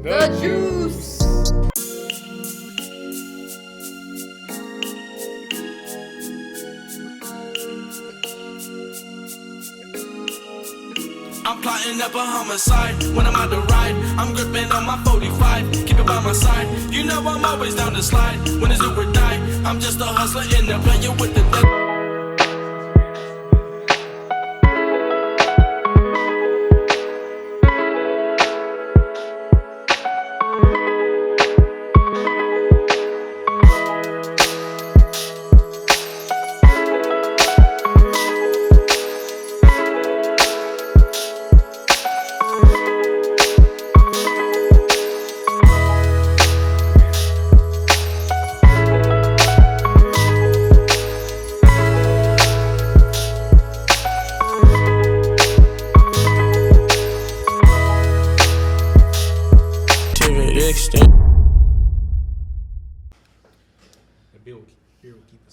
The Juice. I'm plotting up a homicide when I'm out to ride. I'm gripping on my 45, keep it by my side. You know I'm always down to slide. When it's do or die, I'm just a hustler in the playing with the dead.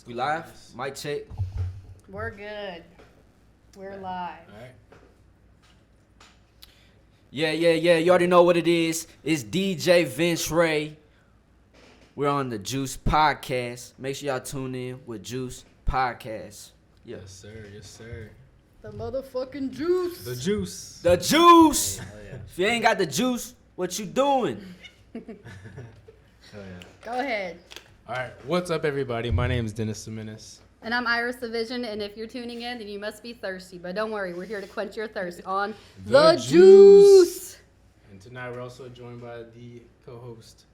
We live? Mic check. We're good. We're live. All right. Yeah. You already know what it is. It's DJ Vince Ray. We're on the Juice Podcast. Make sure y'all tune in with Juice Podcast. Yeah. Yes, sir. The motherfucking juice. The juice. The Juice. Oh, yeah. If you ain't got the juice, what you doing? Oh, yeah. Go ahead. All right. What's up, everybody? My name is Dennis Seminis. And I'm Iris the Vision, and if you're tuning in, then you must be thirsty. But don't worry, we're here to quench your thirst on The Juice. And tonight we're also joined by the co-host,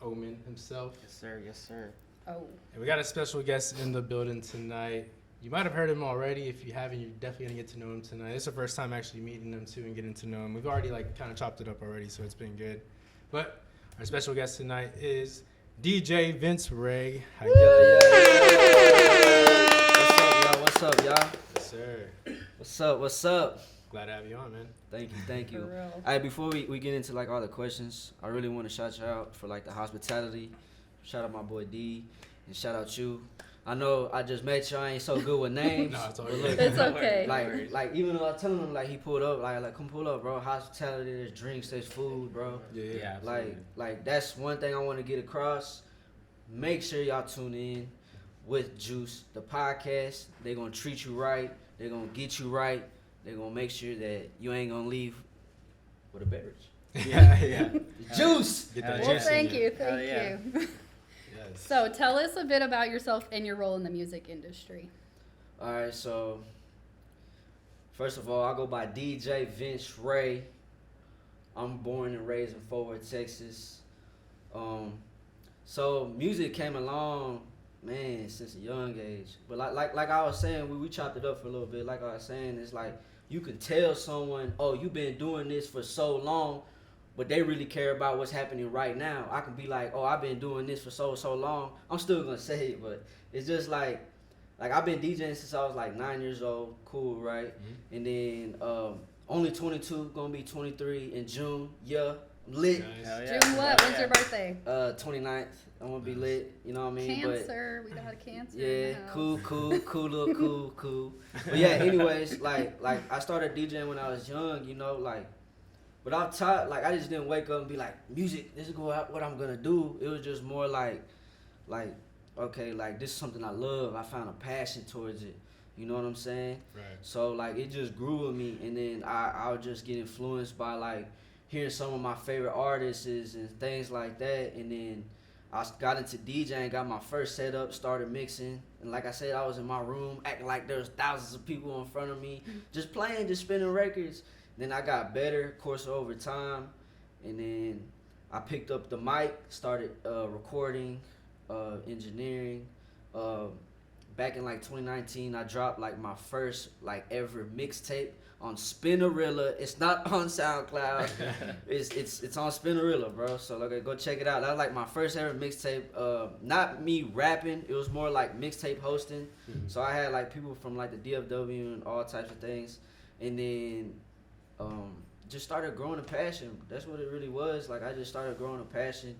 Omen himself. Yes, sir. Oh. And we got a special guest in the building tonight. You might have heard him already. If you haven't, you're definitely going to get to know him tonight. It's the first time actually meeting him, too, and getting to know him. We've already, kind of chopped it up already, so it's been good. But our special guest tonight is DJ Vince Ray. How you doing? What's up, y'all? Yes, sir. What's up? Glad to have you on, man. Thank you. For real. All right, before we get into all the questions, I really want to shout you out for the hospitality. Shout out my boy D, and shout out you. I know I just met you. I ain't so good with names. No, it's all but good. look, It's okay. Like even though I tell him he pulled up, like come pull up, bro. Hospitality, there's drinks, there's food, bro. Yeah. Like that's one thing I want to get across. Make sure y'all tune in with Juice, the podcast. They're gonna treat you right. They're gonna get you right. They're gonna make sure that you ain't gonna leave with a beverage. Yeah. Juice. Get that Well, juice thank in you. you. Thank you. Yes. So tell us a bit about yourself and your role in the music industry. All right, so first of all, I go by DJ Vince Ray. I'm born and raised in Fort Worth, Texas. So music came along, man, since a young age. But like I was saying, we chopped it up for a little bit. Like I was saying, it's like you can tell someone, oh, you've been doing this for so long, but they really care about what's happening right now. I can be like, oh, I've been doing this for so long. I'm still gonna say it, but it's just like I've been DJing since I was 9 years old. Cool, right? Mm-hmm. And then only 22, gonna be 23 in June. Yeah, I'm lit. Nice. June what? When's your birthday? 29th. I'm gonna be lit. You know what I mean? Cancer. We got a Cancer. Yeah, in the house. cool, look cool. But yeah, anyways, like I started DJing when I was young. You know, but I taught I just didn't wake up and be like, music, this is what I'm gonna do. It was just more like okay, this is something I love. I found a passion towards it. You know what I'm saying? Right. So it just grew with me, and then I would just get influenced by hearing some of my favorite artists and things like that, and then I got into DJing, got my first setup, started mixing, and like I said, I was in my room acting like there was thousands of people in front of me, just playing, just spinning records. Then I got better, of course, over time, and then I picked up the mic, started recording, engineering. Back in 2019, I dropped my first ever mixtape on Spinnerilla. It's not on SoundCloud. it's on Spinnerilla, bro. So go check it out. That was my first ever mixtape. Not me rapping. It was more mixtape hosting. Mm-hmm. So I had people from the DFW and all types of things, and then just started growing a passion. That's what it really was. I just started growing a passion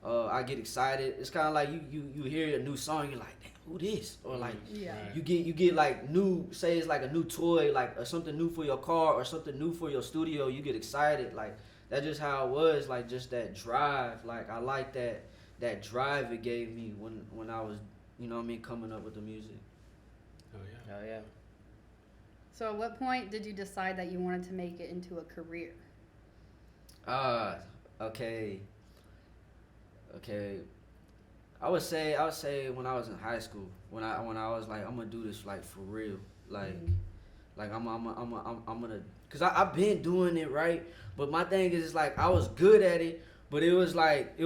I get excited. It's kind of like you hear a new song, you're like, damn, who this? Or like Yeah. Right. you get like new, say it's like a new toy, like or something new for your car or something new for your studio. You get excited. Like that's just how it was. Like just that drive. Like I like that drive it gave me when I was, you know what I mean, coming up with the music. Oh yeah. Oh yeah. So at what point did you decide that you wanted to make it into a career? Okay. I would say when I was in high school, when I was like, I'm gonna do this like for real, like I'm gonna, cause I've been doing it right, but my thing is like I was good at it, but it was like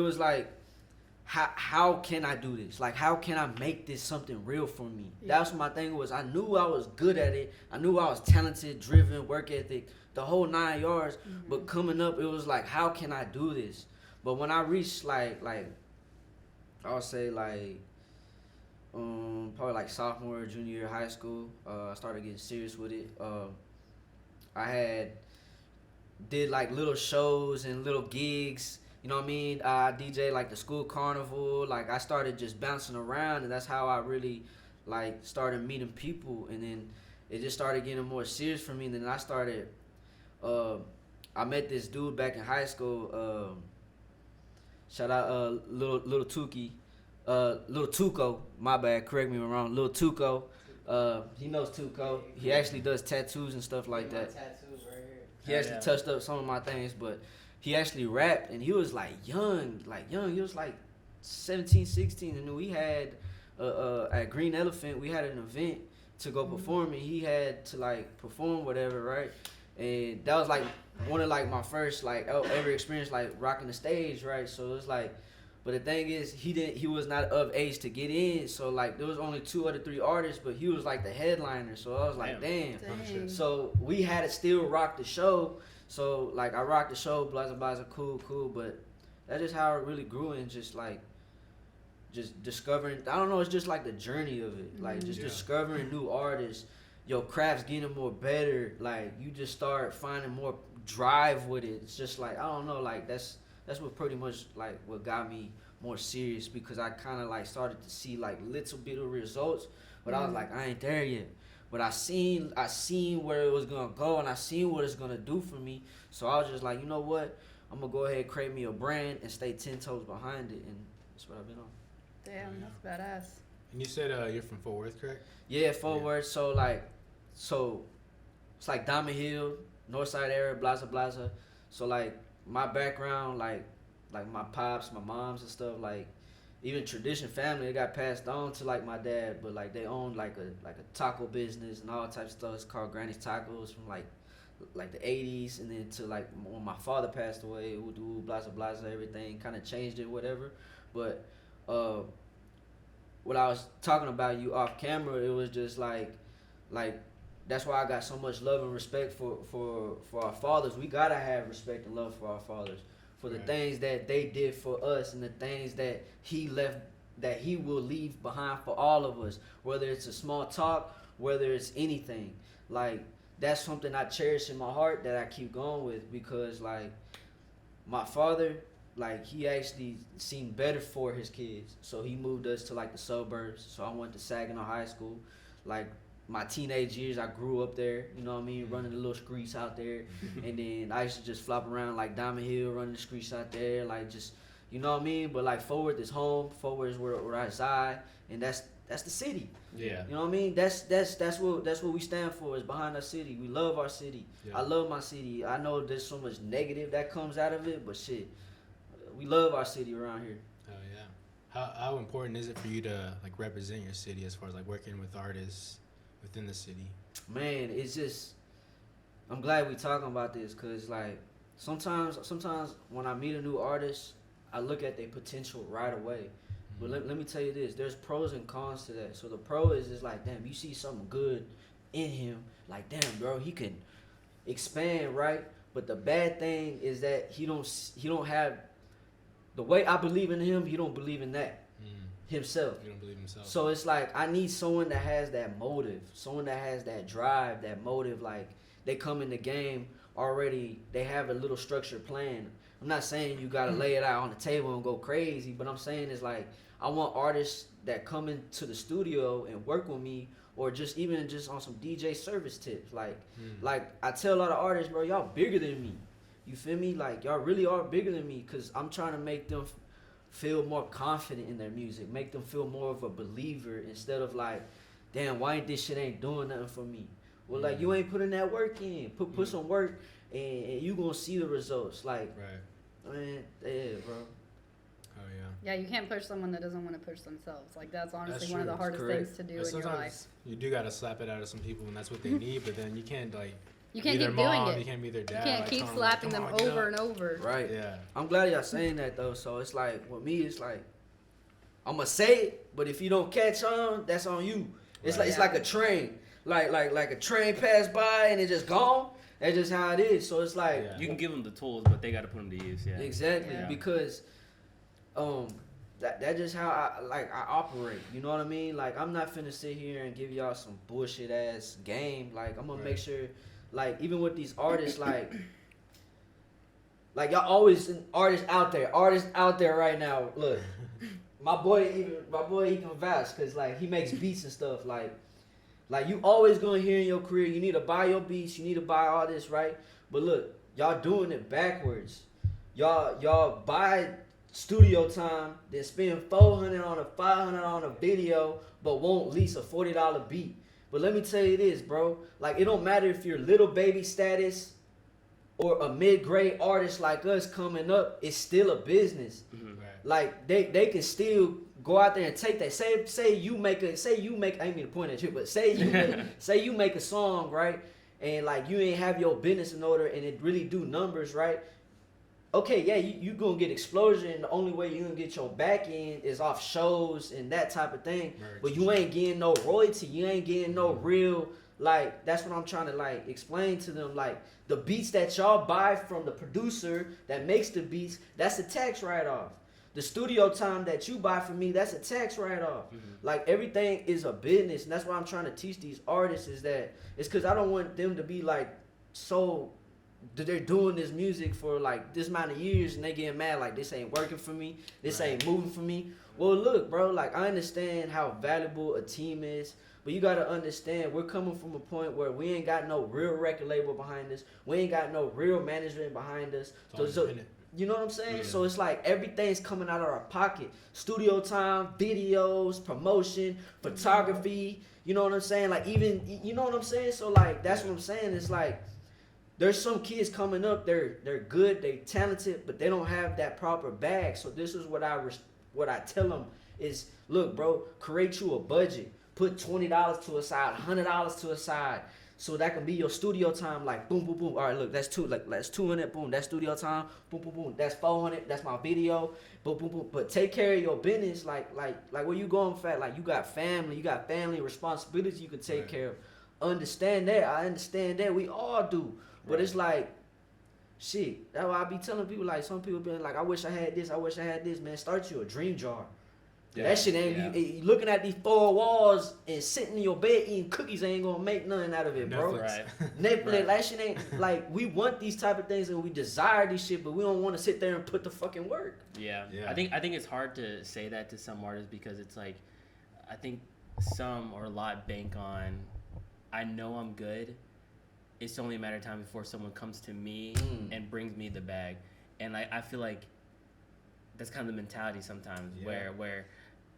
how can I do this? Like how can I make this something real for me? Yeah. That's what my thing was. I knew I was good at it. I knew I was talented, driven, work ethic, the whole 9 yards. But coming up, it was like, how can I do this? But when I reached like I would say like probably like sophomore or junior year of high school, I started getting serious with it. I did like little shows and little gigs. You know what I mean? I DJ like the school carnival. Like I started just bouncing around, and that's how I really like started meeting people. And then it just started getting more serious for me. And then I started. I met this dude back in high school. Shout out little Tuki, little Tuco. My bad. Correct me if I'm wrong. Little Tuco. He knows Tuco. He actually does tattoos and stuff like that. Tattoos right here. He actually touched up some of my things, but he actually rapped, and he was like young. He was like 17, 16, and then we had at Green Elephant, we had an event to go perform, and he had to like perform whatever, right? And that was like one of like my first like ever experience like rocking the stage, right? So it's like, but the thing is, he was not of age to get in, so like there was only 2 or 3 artists, but he was like the headliner, so I was like, damn. Dang. So we had to still rock the show. So like I rocked the show, blah blah blah, cool, but that's just how it really grew, and just discovering. I don't know, it's just like the journey of it, like just discovering new artists. Your craft's getting more better. Like you just start finding more drive with it. It's just like I don't know, like that's what pretty much like what got me more serious, because I kind of like started to see like little bit of results, but I was like I ain't there yet. But I seen where it was gonna go, and I seen what it's gonna do for me. So I was just like, you know what? I'm gonna go ahead and create me a brand and stay 10 toes behind it, and that's what I've been on. Damn, that's badass. And you said you're from Fort Worth, correct? Yeah, forward. So it's like Diamond Hill, Northside area, blaza blaza. So like my background, like my pops, my moms and stuff, like even tradition family, it got passed on to like my dad, but like they owned like a taco business and all types of stuff. It's called Granny's Tacos from like the 80s, and then to like when my father passed away, Udu, blaza blaza, everything kind of changed it, whatever. But what I was talking about you off camera, it was just like that's why I got so much love and respect for our fathers. We gotta have respect and love for our fathers, for the things that they did for us, and the things that he left, that he will leave behind for all of us, whether it's a small talk, whether it's anything. Like that's something I cherish in my heart, that I keep going with, because like my father, like he actually seen better for his kids, so he moved us to like the suburbs. So I went to Saginaw High School. Like my teenage years, I grew up there, you know what I mean, running the little streets out there. And then I used to just flop around like Diamond Hill, running the streets out there, like just, you know what I mean. But like Forward is home. Forward is where I reside, and that's the city. Yeah. You know what I mean? That's what we stand for, is behind our city. We love our city. Yeah. I love my city. I know there's so much negative that comes out of it, but shit, we love our city around here. Oh yeah. How important is it for you to like represent your city as far as like working with artists within the city? Man, it's just, I'm glad we talking about this, cause like sometimes when I meet a new artist, I look at their potential right away. But let me tell you this, there's pros and cons to that. So the pro is just like, damn, you see something good in him, like damn bro, he can expand, right? But the bad thing is that he don't have the way I believe in him, he don't believe in that himself. You don't believe himself. So it's like I need someone that has that motive, someone that has that drive, that motive. Like they come in the game already they have a little structured plan. I'm not saying you gotta lay it out on the table and go crazy, but I'm saying is like I want artists that come into the studio and work with me, or just even just on some DJ service tips. Like I tell a lot of artists, bro, y'all bigger than me. You feel me? Like y'all really are bigger than me, cause I'm trying to make them feel more confident in their music, make them feel more of a believer instead of like, damn, why ain't this shit ain't doing nothing for me? Well, like you ain't putting that work in. Put some work, and you gonna see the results. Like, man, yeah, bro. Oh yeah. Yeah, you can't push someone that doesn't want to push themselves. Like that's honestly That's one of true. the hardest Correct. things to do But in your life. sometimes you do gotta slap it out of some people, and that's what they need. But then you can't like. You can't be their keep doing mom, it. You can't be their dad. You can't like, keep telling slapping "Come them on, get over up." and over. Right. Yeah. I'm glad y'all saying that though. So it's like with me, it's like I'm gonna say it, but if you don't catch on, that's on you. It's like it's like a train, like a train passed by and it just gone. That's just how it is. So it's like You can give them the tools, but they got to put them to use. Yeah. exactly Yeah. because that just how I operate. You know what I mean? Like I'm not finna sit here and give y'all some bullshit ass game. Like I'm gonna make sure, like even with these artists, like y'all always artists out there right now. Look, my boy he can vouch because like he makes beats and stuff. Like you always gonna hear in your career, you need to buy your beats, you need to buy all this, right? But look, y'all doing it backwards. Y'all buy studio time, then spend $400 on a $500 on a video, but won't lease a $40 beat. But let me tell you this, bro. Like it don't matter if you're little baby status or a mid-grade artist like us coming up, it's still a business. Right. Like they can still go out there and take that. Say you make I ain't mean to point at you, but say you make a song, right? And like you ain't have your business in order and it really do numbers, right? Okay, yeah, you gonna get exposure, and the only way you gonna get your back end is off shows and that type of thing. Merch. But you ain't getting no royalty. You ain't getting no real, like, that's what I'm trying to like explain to them. Like the beats that y'all buy from the producer that makes the beats, that's a tax write-off. The studio time that you buy from me, that's a tax write-off. Like everything is a business, and that's why I'm trying to teach these artists is that it's because I don't want them to be like so they're doing this music for like this amount of years and they getting mad like this ain't working for me, this ain't moving for me. Well, look, bro, like I understand how valuable a team is, but you gotta understand we're coming from a point where we ain't got no real record label behind us, we ain't got no real management behind us. So you know what I'm saying? Yeah. So it's like everything's coming out of our pocket. Studio time, videos, promotion, photography. You know what I'm saying? Like even, you know what I'm saying? So like that's what I'm saying. It's like there's some kids coming up. They're good, they talented, but they don't have that proper bag. So this is what I tell them is, look, bro, create you a budget. Put $20 to a side, $100 to a side. So that can be your studio time, like boom, boom, boom. All right, look, that's that's 200, boom, that's studio time, boom, boom, boom. That's 400, that's my video, boom, boom, boom. But take care of your business, like where you going for? Like you got family responsibilities you can take care of. Understand that, I understand that, we all do. But it's like, shit, that's why I be telling people, like some people been like, I wish I had this, man. Start you a dream jar. Yeah. That shit ain't you looking at these four walls and sitting in your bed eating cookies ain't gonna make nothing out of it, bro. Right. Netflix, that shit ain't like we want these type of things and we desire these shit, but we don't want to sit there and put the fucking work. Yeah. Yeah. I think it's hard to say that to some artists because it's like I think some or a lot bank on I know I'm good. It's only a matter of time before someone comes to me and brings me the bag. And I feel like that's kind of the mentality sometimes where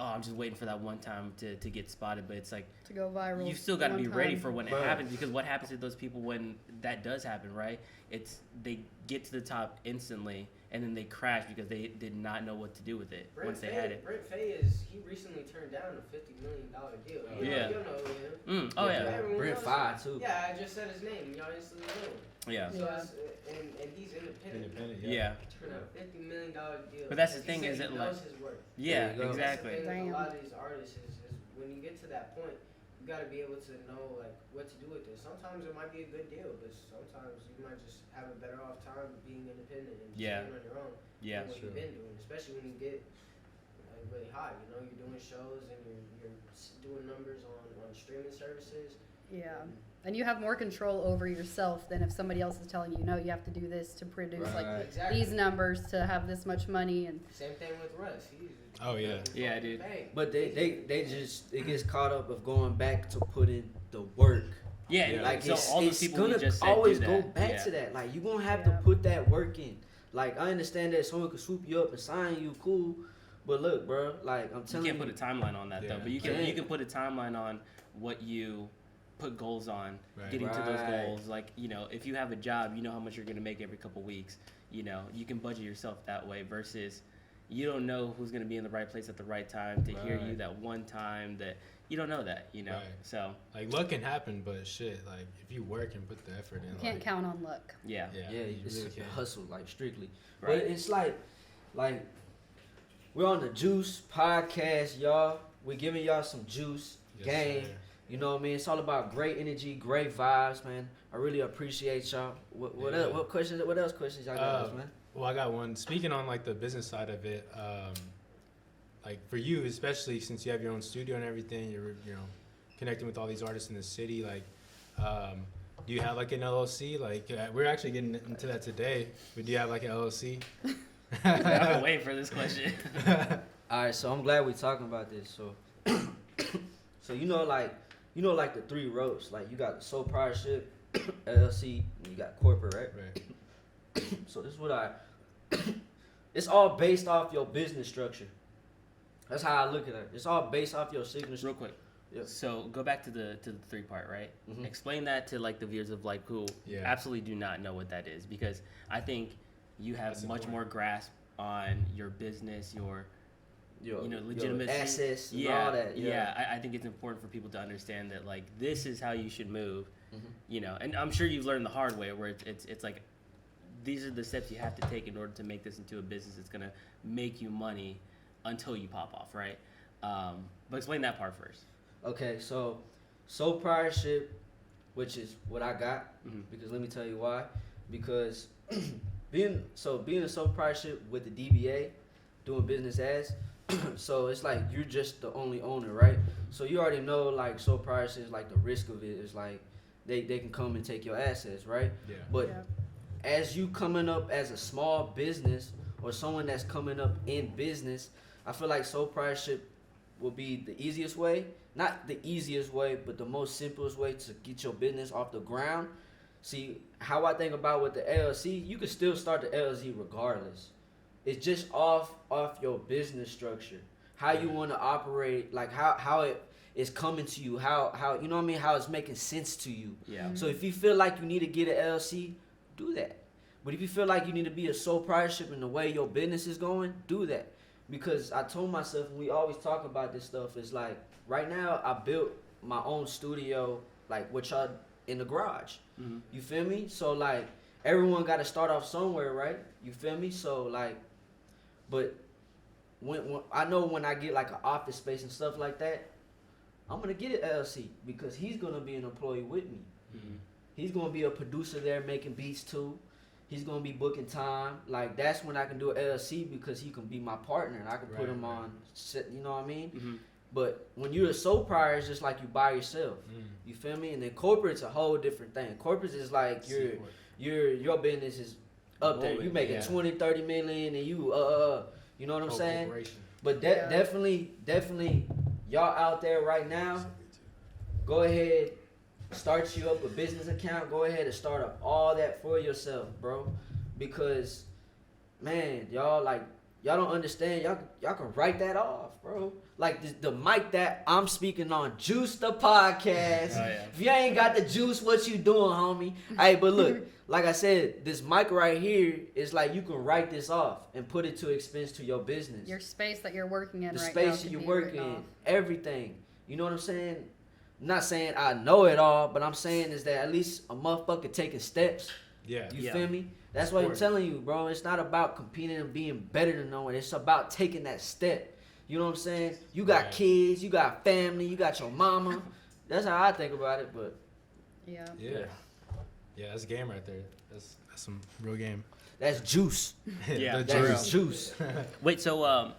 oh, I'm just waiting for that one time to get spotted, but it's like To go viral. you still got to one be ready time. for when it Right. happens, because what happens to those people when that does happen, right? It's they get to the top instantly and then they crash because they did not know what to do with it once they had it. Brent Faye he recently turned down a $50 million deal. Yeah. You don't know him. Oh yeah. Everyone Brent knows Fire him. too. Yeah, I just said his name. Y'all instantly know him. Yeah. So Yeah. it's, and he's independent. Yeah. Turned out a $50 million deal. But that's the He thing, said is he it knows like- his worth. Yeah, There you go. exactly. That's the thing with Damn. a lot of these artists is when you get to that point, you got to be able to know like what to do with this. Sometimes it might be a good deal, but sometimes you might just have a better off time being independent and just Yeah. being on your own. Yeah. Doing what you've been doing, especially when you get like, really hot. You know, you're doing shows and you're doing numbers on streaming services. Yeah. And you have more control over yourself than if somebody else is telling you, no, you have to do this to produce Right. like Exactly. these numbers to have this much money. And Same thing with Russ. He's Oh, yeah. Yeah, dude. But they just it gets caught up of going back to put in the work. Yeah, and Like so it's, all the it's people we gonna just said always do go that. back Yeah. to that. Like you gonna have Yeah. to put that work in. Like I understand that someone could swoop you up and sign you, cool. But look, bro, like I'm You telling can't you, put a timeline on that though, Yeah. but you Yeah. can put a timeline on what you put goals on, Right. getting to those Right. goals. Like, you know, if you have a job, you know how much you're gonna make every couple weeks. You know, you can budget yourself that way versus you don't know who's gonna be in the right place at the right time to hear you Right. that one time that you don't know that, you know. Right. So Like luck can happen, but shit, like if you work and put the effort in, you can't like, count on luck. yeah. Yeah, yeah, you it's really a can't. hustle, like strictly. Right. But it's like we're on the Juice podcast, y'all. We're giving y'all some juice, Yes, game. sir. You know what I mean? It's all about great energy, great vibes, man. I really appreciate y'all. What Yeah. else? What questions? What else questions y'all got, us, man? Well, I got one. Speaking on like the business side of it, like for you, especially since you have your own studio and everything, you're connecting with all these artists in the city. Like, do you have like an LLC? Like, we're actually getting into that today. But do you have like an LLC? I've been waiting for this question. All right, so I'm glad we're talking about this. So, so like the three ropes. Like you got the sole proprietorship, LLC, and you got corporate, right? Right. So this is what it's all based off your business structure. That's how I look at it. It's all based off your signature. Real quick. Yeah. So go back to the 3-part, right? Mhm. Explain that to like the viewers of like who Yeah. absolutely do not know what that is, because I think you have That's much important. more grasp on your business, your Your, legitimacy, your assets, and yeah, all that. Yeah. I think it's important for people to understand that like this is how you should move, Mhm. you know. And I'm sure you've learned the hard way, where it's like these are the steps you have to take in order to make this into a business that's gonna make you money until you pop off, right? But explain that part first. Okay, so sole proprietorship, which is what I got, Mhm. because let me tell you why. Because being a sole proprietorship with the DBA, doing business as, so it's like you're just the only owner, right? So you already know like sole proprietorship is like the risk of it is like they can come and take your assets, right? Yeah. But Yeah. as you coming up as a small business or someone that's coming up in business, I feel like sole proprietorship will be the easiest way. Not the easiest way, but the most simplest way to get your business off the ground. See, how I think about with the LLC, you can still start the LLC regardless. It's just off your business structure. How you want to operate, like how it is coming to you, how you know what I mean, how it's making sense to you. Yeah. So if you feel like you need to get an LLC, do that. But if you feel like you need to be a sole proprietorship in the way your business is going, do that. Because I told myself, and we always talk about this stuff, it's like, right now I built my own studio, like what y'all in the garage. Mhm. You feel me? So like, everyone got to start off somewhere, right? You feel me? So like, but when I know when I get like an office space and stuff like that, I'm gonna get an LLC because he's gonna be an employee with me. Mhm. He's gonna be a producer there making beats too. He's gonna be booking time. Like that's when I can do an LLC because he can be my partner and I can put Right, him right. on. You know what I mean? Mhm. But when you're a sole proprietor, it's just like you by yourself. You feel me? And then corporate's a whole different thing. Corporate is like your business is up there. You Moving, making yeah. 20, 30 million and you you know what I'm saying? But Yeah. definitely y'all out there right now, go ahead, start you up a business account. Go ahead and start up all that for yourself, bro. Because, man, y'all don't understand. Y'all can write that off, bro. Like the mic that I'm speaking on, Juice the podcast. Oh, yeah. If you ain't got the juice, what you doing, homie? Hey, but look, like I said, this mic right here is like you can write this off and put it to expense to your business. Your space that you're working in The right now. space could you be work written in, off. everything. You know what I'm saying? I'm not saying I know it all, but I'm saying is that at least a motherfucker taking steps. Yeah. You Yeah. feel me? That's what I'm Important. telling you, bro. It's not about competing and being better than no one. It's about taking that step. You know what I'm saying? You got Right. kids, you got family, you got your mama. That's how I think about it, but Yeah. Yeah. Yeah, that's game right there. That's some real game. that's juice. Yeah, The for real. That's juice. Wait, so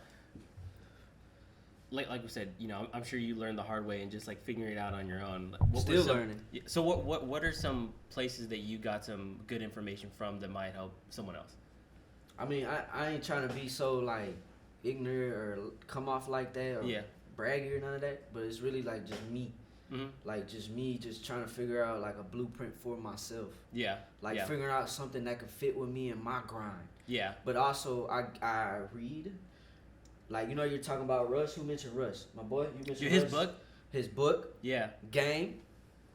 like we said, you know, I'm sure you learned the hard way and just like figuring it out on your own. Still learning. So what are some places that you got some good information from that might help someone else? I mean, I ain't trying to be so like ignorant or come off like that or braggy or none of that, but it's really like just me. Mm-hmm. Like just me just trying to figure out like a blueprint for myself. Yeah. Like figuring out something that could fit with me and my grind. Yeah. But also I read. Like, you know, you're talking about Russ. Who mentioned Russ? My boy? You mentioned His Russ? book? His book. Yeah. Game.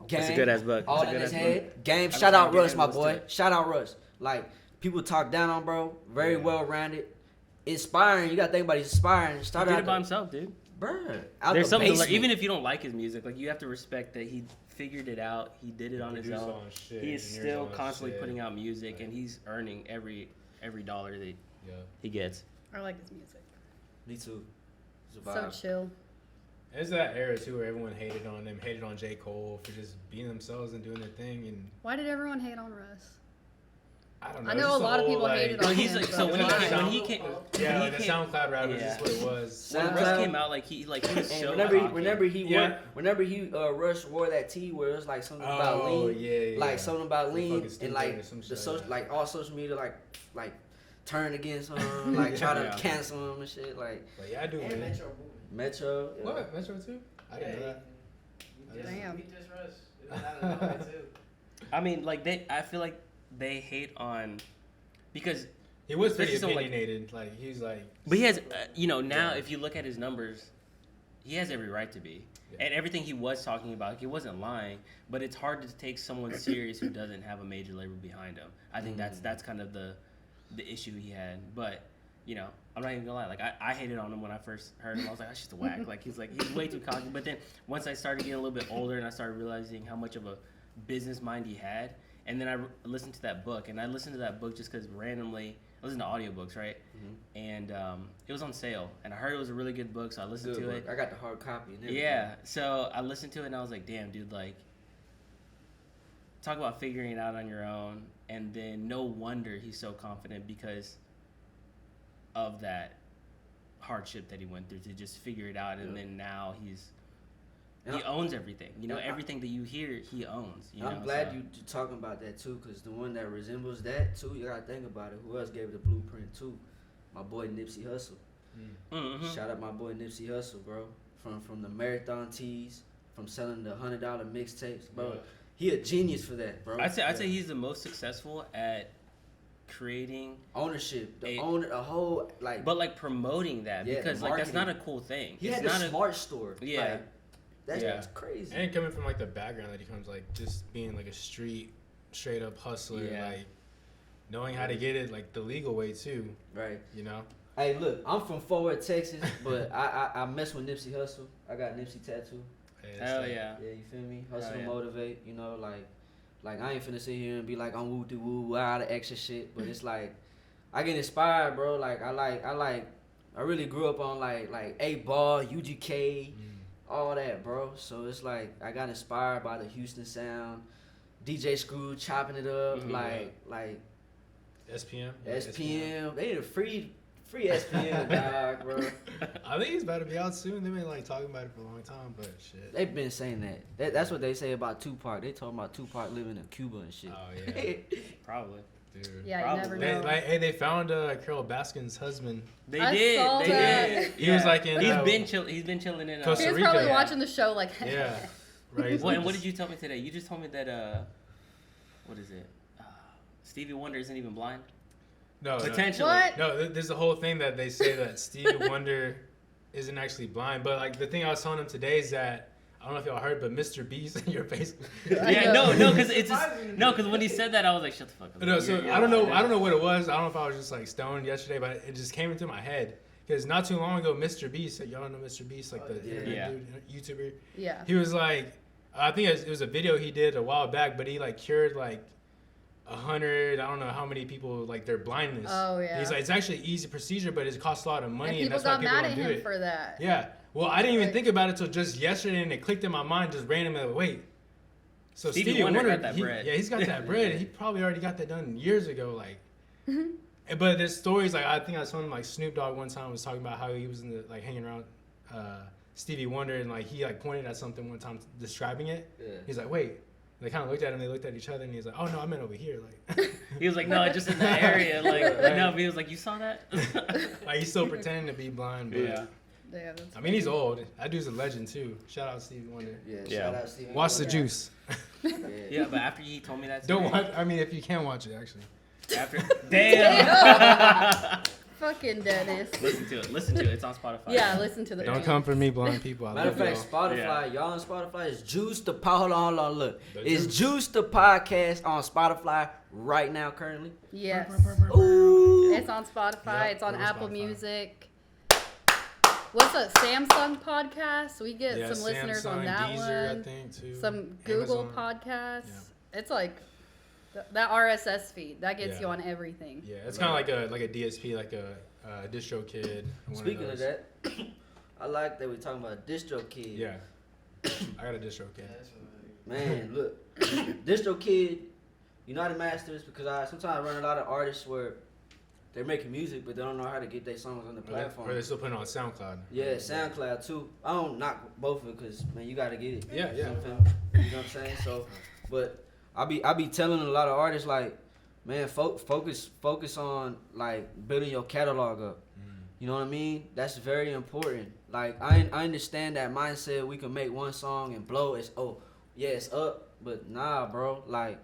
That's a good ass book. All in his head. Game. Shout out Russ, my boy. Shout out Russ. Like, people talk down on bro. Very well rounded. Inspiring. You got to think about it. Inspiring. He did it by himself, dude. Bruh. There's something to learn. Even if you don't like his music, like, you have to respect that he figured it out. He did it on his own. He is still constantly putting out music, and he's earning every dollar that he gets. I like his music. Me too. It's a So vibe. chill. There's that era too where everyone hated on them, hated on J. Cole for just being themselves and doing their thing. And Why did everyone hate on Russ? I don't know. I it's know a just lot of whole, people like, hated No, on he's him. like, so when he came, Yeah, when like he the came, SoundCloud rappers is what it was. when SoundCloud. Russ came out, like he was And so whenever he Rush wore that tee where it was like something about lean, like something about lean, and like like all social media like turn against him, like try to cancel him and shit. Like, But yeah, I do. And Man. Metro Boomin. Metro. Yeah. What Metro too? I didn't know that. Damn. We just Russ. It was out of nowhere too. I mean, like I feel like they hate on because He was pretty especially so, opinionated. Like he was like. but he has, you know, now if you look at his numbers, he has every right to be. And everything he was talking about, he wasn't lying. But it's hard to take someone serious who doesn't have a major label behind him. I think that's kind of the issue he had. But you know, I'm not even gonna lie. Like I hated on him when I first heard him. I was like, that's just a whack. Like he's way too cocky. But then once I started getting a little bit older and I started realizing how much of a business mind he had, and then I listened to that book, and I listened to that book just because randomly I listen to audiobooks, right? And it was on sale, and I heard it was a really good book, so I listened to it. I got the hard copy. And everything. Yeah, so I listened to it, and I was like, damn, dude, like, talk about figuring it out on your own, and then no wonder he's so confident because of that hardship that he went through to just figure it out, and then now he owns everything. You know, everything that you hear, he owns. You know? I'm glad you're talking about that too, because the one that resembles that too, you gotta think about it. Who else gave it the blueprint too? My boy Nipsey Hussle. Mm-hmm. Shout out my boy Nipsey Hussle, bro. From the marathon tees, from selling the $100 mixtapes, bro. Yeah. He a genius for that, bro. I'd say he's the most successful at creating ownership, the whole like. but like promoting that, Yeah, because the like that's not a marketing. cool thing. He It's had not a smart store. Yeah. Like, Yeah. that's crazy. And coming from like the background that he comes, like just being like a straight up hustler, like knowing how to get it like the legal way too. Right. You know. Hey, look, I'm from Fort Worth, Texas, but I mess with Nipsey Hussle. I got Nipsey tattoo. Hell yeah. Yeah, you feel me? Hustle Hell and yeah. motivate. You know, like I ain't finna sit here and be like I'm woo de woo, all the extra shit. But it's like I get inspired, bro. Like I really grew up on like 8-Ball, UGK, all that, bro. So it's like I got inspired by the Houston sound, DJ Screw chopping it up, like SPM. SPM. They need a free SPM, dog, bro. I think he's about to be out soon. They've been like talking about it for a long time, but shit. They've been saying that. That's what they say about Tupac. They talking about Tupac living in Cuba and shit. Oh yeah, Probably. dude. Yeah, you never know. They found Carol Baskin's husband. They I did. saw They that. did. He was like in. He's been chilling in. Costa He was Rica. probably Yeah. watching the show like. Yeah. Right. he's Well, like and what this- did you tell me today? You just told me that what is it? Stevie Wonder isn't even blind. No. Potentially. What? No, there's a whole thing that they say that Stevie Wonder isn't actually blind. But like the thing I was telling him today is that I don't know if y'all heard, but Mr. Beast in your face. Yeah, no, because it's just, because when he said that, I was like, shut the fuck up. No, so I don't know what it was. I don't know if I was just like stoned yesterday, but it just came into my head because not too long ago, Mr. Beast, y'all know Mr. Beast, like the internet dude, YouTuber. Yeah. He was like, I think it was a video he did a while back, but he like cured like 100, I don't know how many people like their blindness. Oh yeah. He's like, it's actually an easy procedure, but it costs a lot of money, and and people that's why got people mad don't at do him it. for that. Yeah. Well, I didn't even Like- think about it till just yesterday, and it clicked in my mind just randomly. Like, wait. So Stevie Wonder got that he- bread. Yeah, he's got that bread. And he probably already got that done years ago. Like, but there's stories like I think I was telling him like Snoop Dogg one time was talking about how he was in the like hanging around Stevie Wonder, and like he like pointed at something one time describing it. Yeah. He's like, wait. They kind of looked at him. They looked at each other, and he's like, "Oh no, I meant over here." Like, He was like, no, just in that area. Like, no, but he was like, you saw that? like he's still pretending to be blind. But Yeah. Yeah, that's I mean, he's old. That dude's a legend too. Shout out Stevie Wonder. Yeah, Yeah. shout out Stevie Watch the Wonder. Juice. Yeah, but after he told me that, Don't today, watch. I mean, if you can watch it, actually. After, damn. fucking Dennis. Listen to it. Listen to it. It's on Spotify. Yeah, listen to the. Don't come for me, blind people. I Matter of love fact, y'all. Spotify, y'all on Spotify is Juice the hold on, look. The Is Juice. Juice the podcast on Spotify right now currently? Yes. Ooh. It's on Spotify. Yep, It's on we're on Apple Spotify. Music. What's a Samsung podcast? We get Yeah, some listeners on Samsung, that Deezer, one. I think too. Some Google Amazon. podcasts. Yeah. It's like that RSS feed that gets Yeah. you on everything. Yeah, it's kind of like a DSP, like a DistroKid. one Speaking of those. that, I like that we're talking about DistroKid. Yeah, I got a DistroKid. Man, look, DistroKid, United Masters, because I sometimes run a lot of artists where they're making music, but they don't know how to get their songs on the platform. Or they're still putting it on SoundCloud. Yeah, SoundCloud too. I don't knock both of it because man, you gotta get it. Yeah, yeah. You know what I'm saying? So, but I be telling a lot of artists like, man, focus on like building your catalog up. You know what I mean? That's very important. Like I understand that mindset. We can make one song and blow. It's it's up, but nah, bro. Like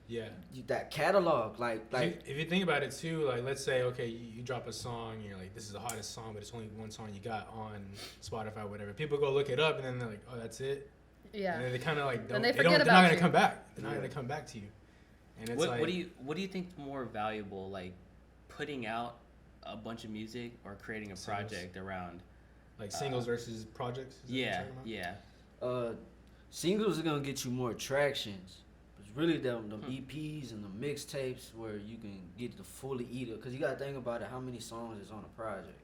Yeah. that catalog, like If you think about it too, like let's say, okay, you drop a song, and you're like, this is the hottest song, but it's only one song you got on Spotify, or whatever. People go look it up, and then they're like, oh, that's it. Yeah. And then they kind of like Then don't. they They forget don't. They're not about gonna you. come back. They're not gonna come back to you. And it's like, What do you think more valuable, like putting out a bunch of music or creating a Singles. project around? like singles versus projects? Is that what you're Yeah, talking about? yeah. singles are gonna get you more attractions. It's really them EPs and the mixtapes where you can get to fully eat it. Cause you gotta think about it, how many songs is on a project.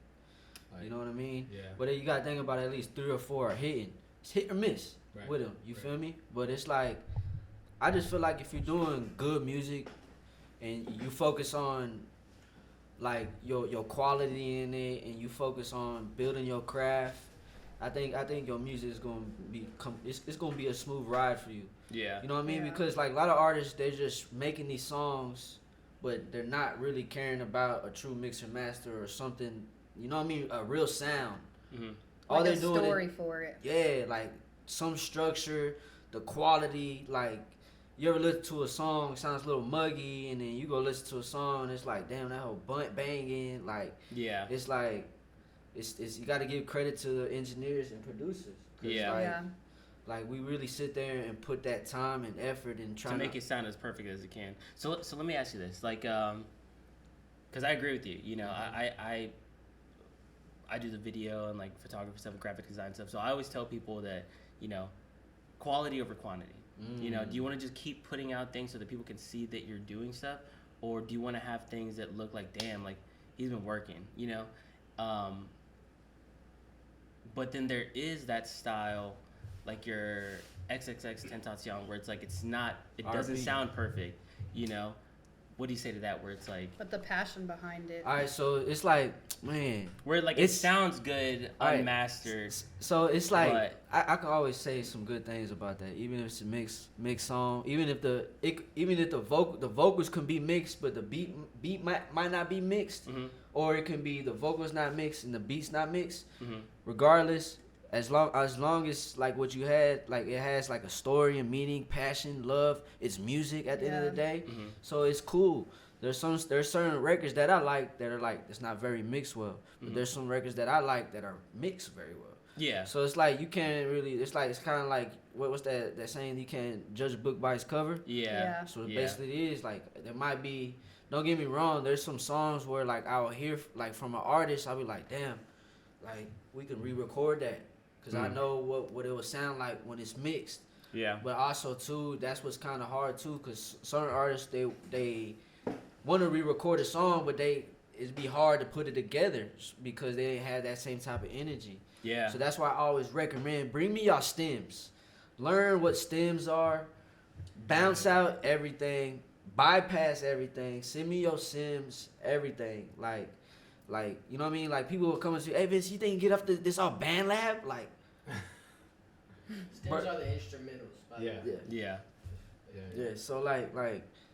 Like, You know what I mean? Yeah. But then you gotta think about at least 3 or 4 are hitting. It's hit or miss Right, with them. You right. feel me? But it's like, I just feel like if you're doing good music and you focus on like your quality in it and you focus on building your craft, I think your music is gonna it's gonna be a smooth ride for you. Yeah. You know what I mean? Yeah. Because like a lot of artists, they're just making these songs, but they're not really caring about a true mix and master or something. You know what I mean? A real sound. Mm-hmm. All Like they're a doing is, story for it. yeah, like some structure, the quality. Like you ever listen to a song, it sounds a little muggy, and then you go listen to a song, and it's like, damn, that whole bunt banging. Like Yeah. it's like, it's you got to give credit to the engineers and producers. 'Cause, Yeah. Like, Yeah. like we really sit there and put that time and effort in To trying make it sound as perfect as it can. So let me ask you this, like, because I agree with you. You know, I do the video and like photography stuff, graphic design stuff. So I always tell people that, you know, quality over quantity. You know, do you want to just keep putting out things so that people can see that you're doing stuff, or do you want to have things that look like, damn, like he's been working, you know? But then there is that style, like your XXX Tentacion, where it's like it doesn't R&B. sound perfect, you know? What do you say to that? Where it's like, But the passion behind it. All right, so it's like, man. where like it It's- sounds good, Alright. unmastered. So it's like But- I can always say some good things about that, even if it's a mixed song, even if the vocals can be mixed, but the beat might not be mixed, Mm-hmm. or it can be the vocals not mixed and the beats not mixed. Mm-hmm. Regardless, as long as like what you had, like it has like a story and meaning, passion, love. It's music at the end of the day, Mm-hmm. so it's cool. There's certain records that I like that are like it's not very mixed well, but Mhm. there's some records that I like that are mixed very well. Yeah. So it's like you can't really. It's kind of like what's that saying? You can't judge a book by its cover. Yeah. Yeah. So Yeah. basically, it is like there might be. Don't get me wrong. There's some songs where like I'll hear like from an artist, I'll be like, damn, like we can re-record that because I Mm. know what it would sound like when it's mixed. Yeah. But also too, that's what's kind of hard too, because certain artists they want to re-record a song, but it'd be hard to put it together because they didn't have that same type of energy. Yeah. So that's why I always recommend bring me y'all stems, learn what stems are, bounce out everything, bypass everything, send me your sims, everything. Like Like, you know what I mean? Like, people will come and say, hey, Vince, you think you get off this all band lab? Like, Stems are the instrumentals. By the Yeah. way. Yeah. yeah. So, like,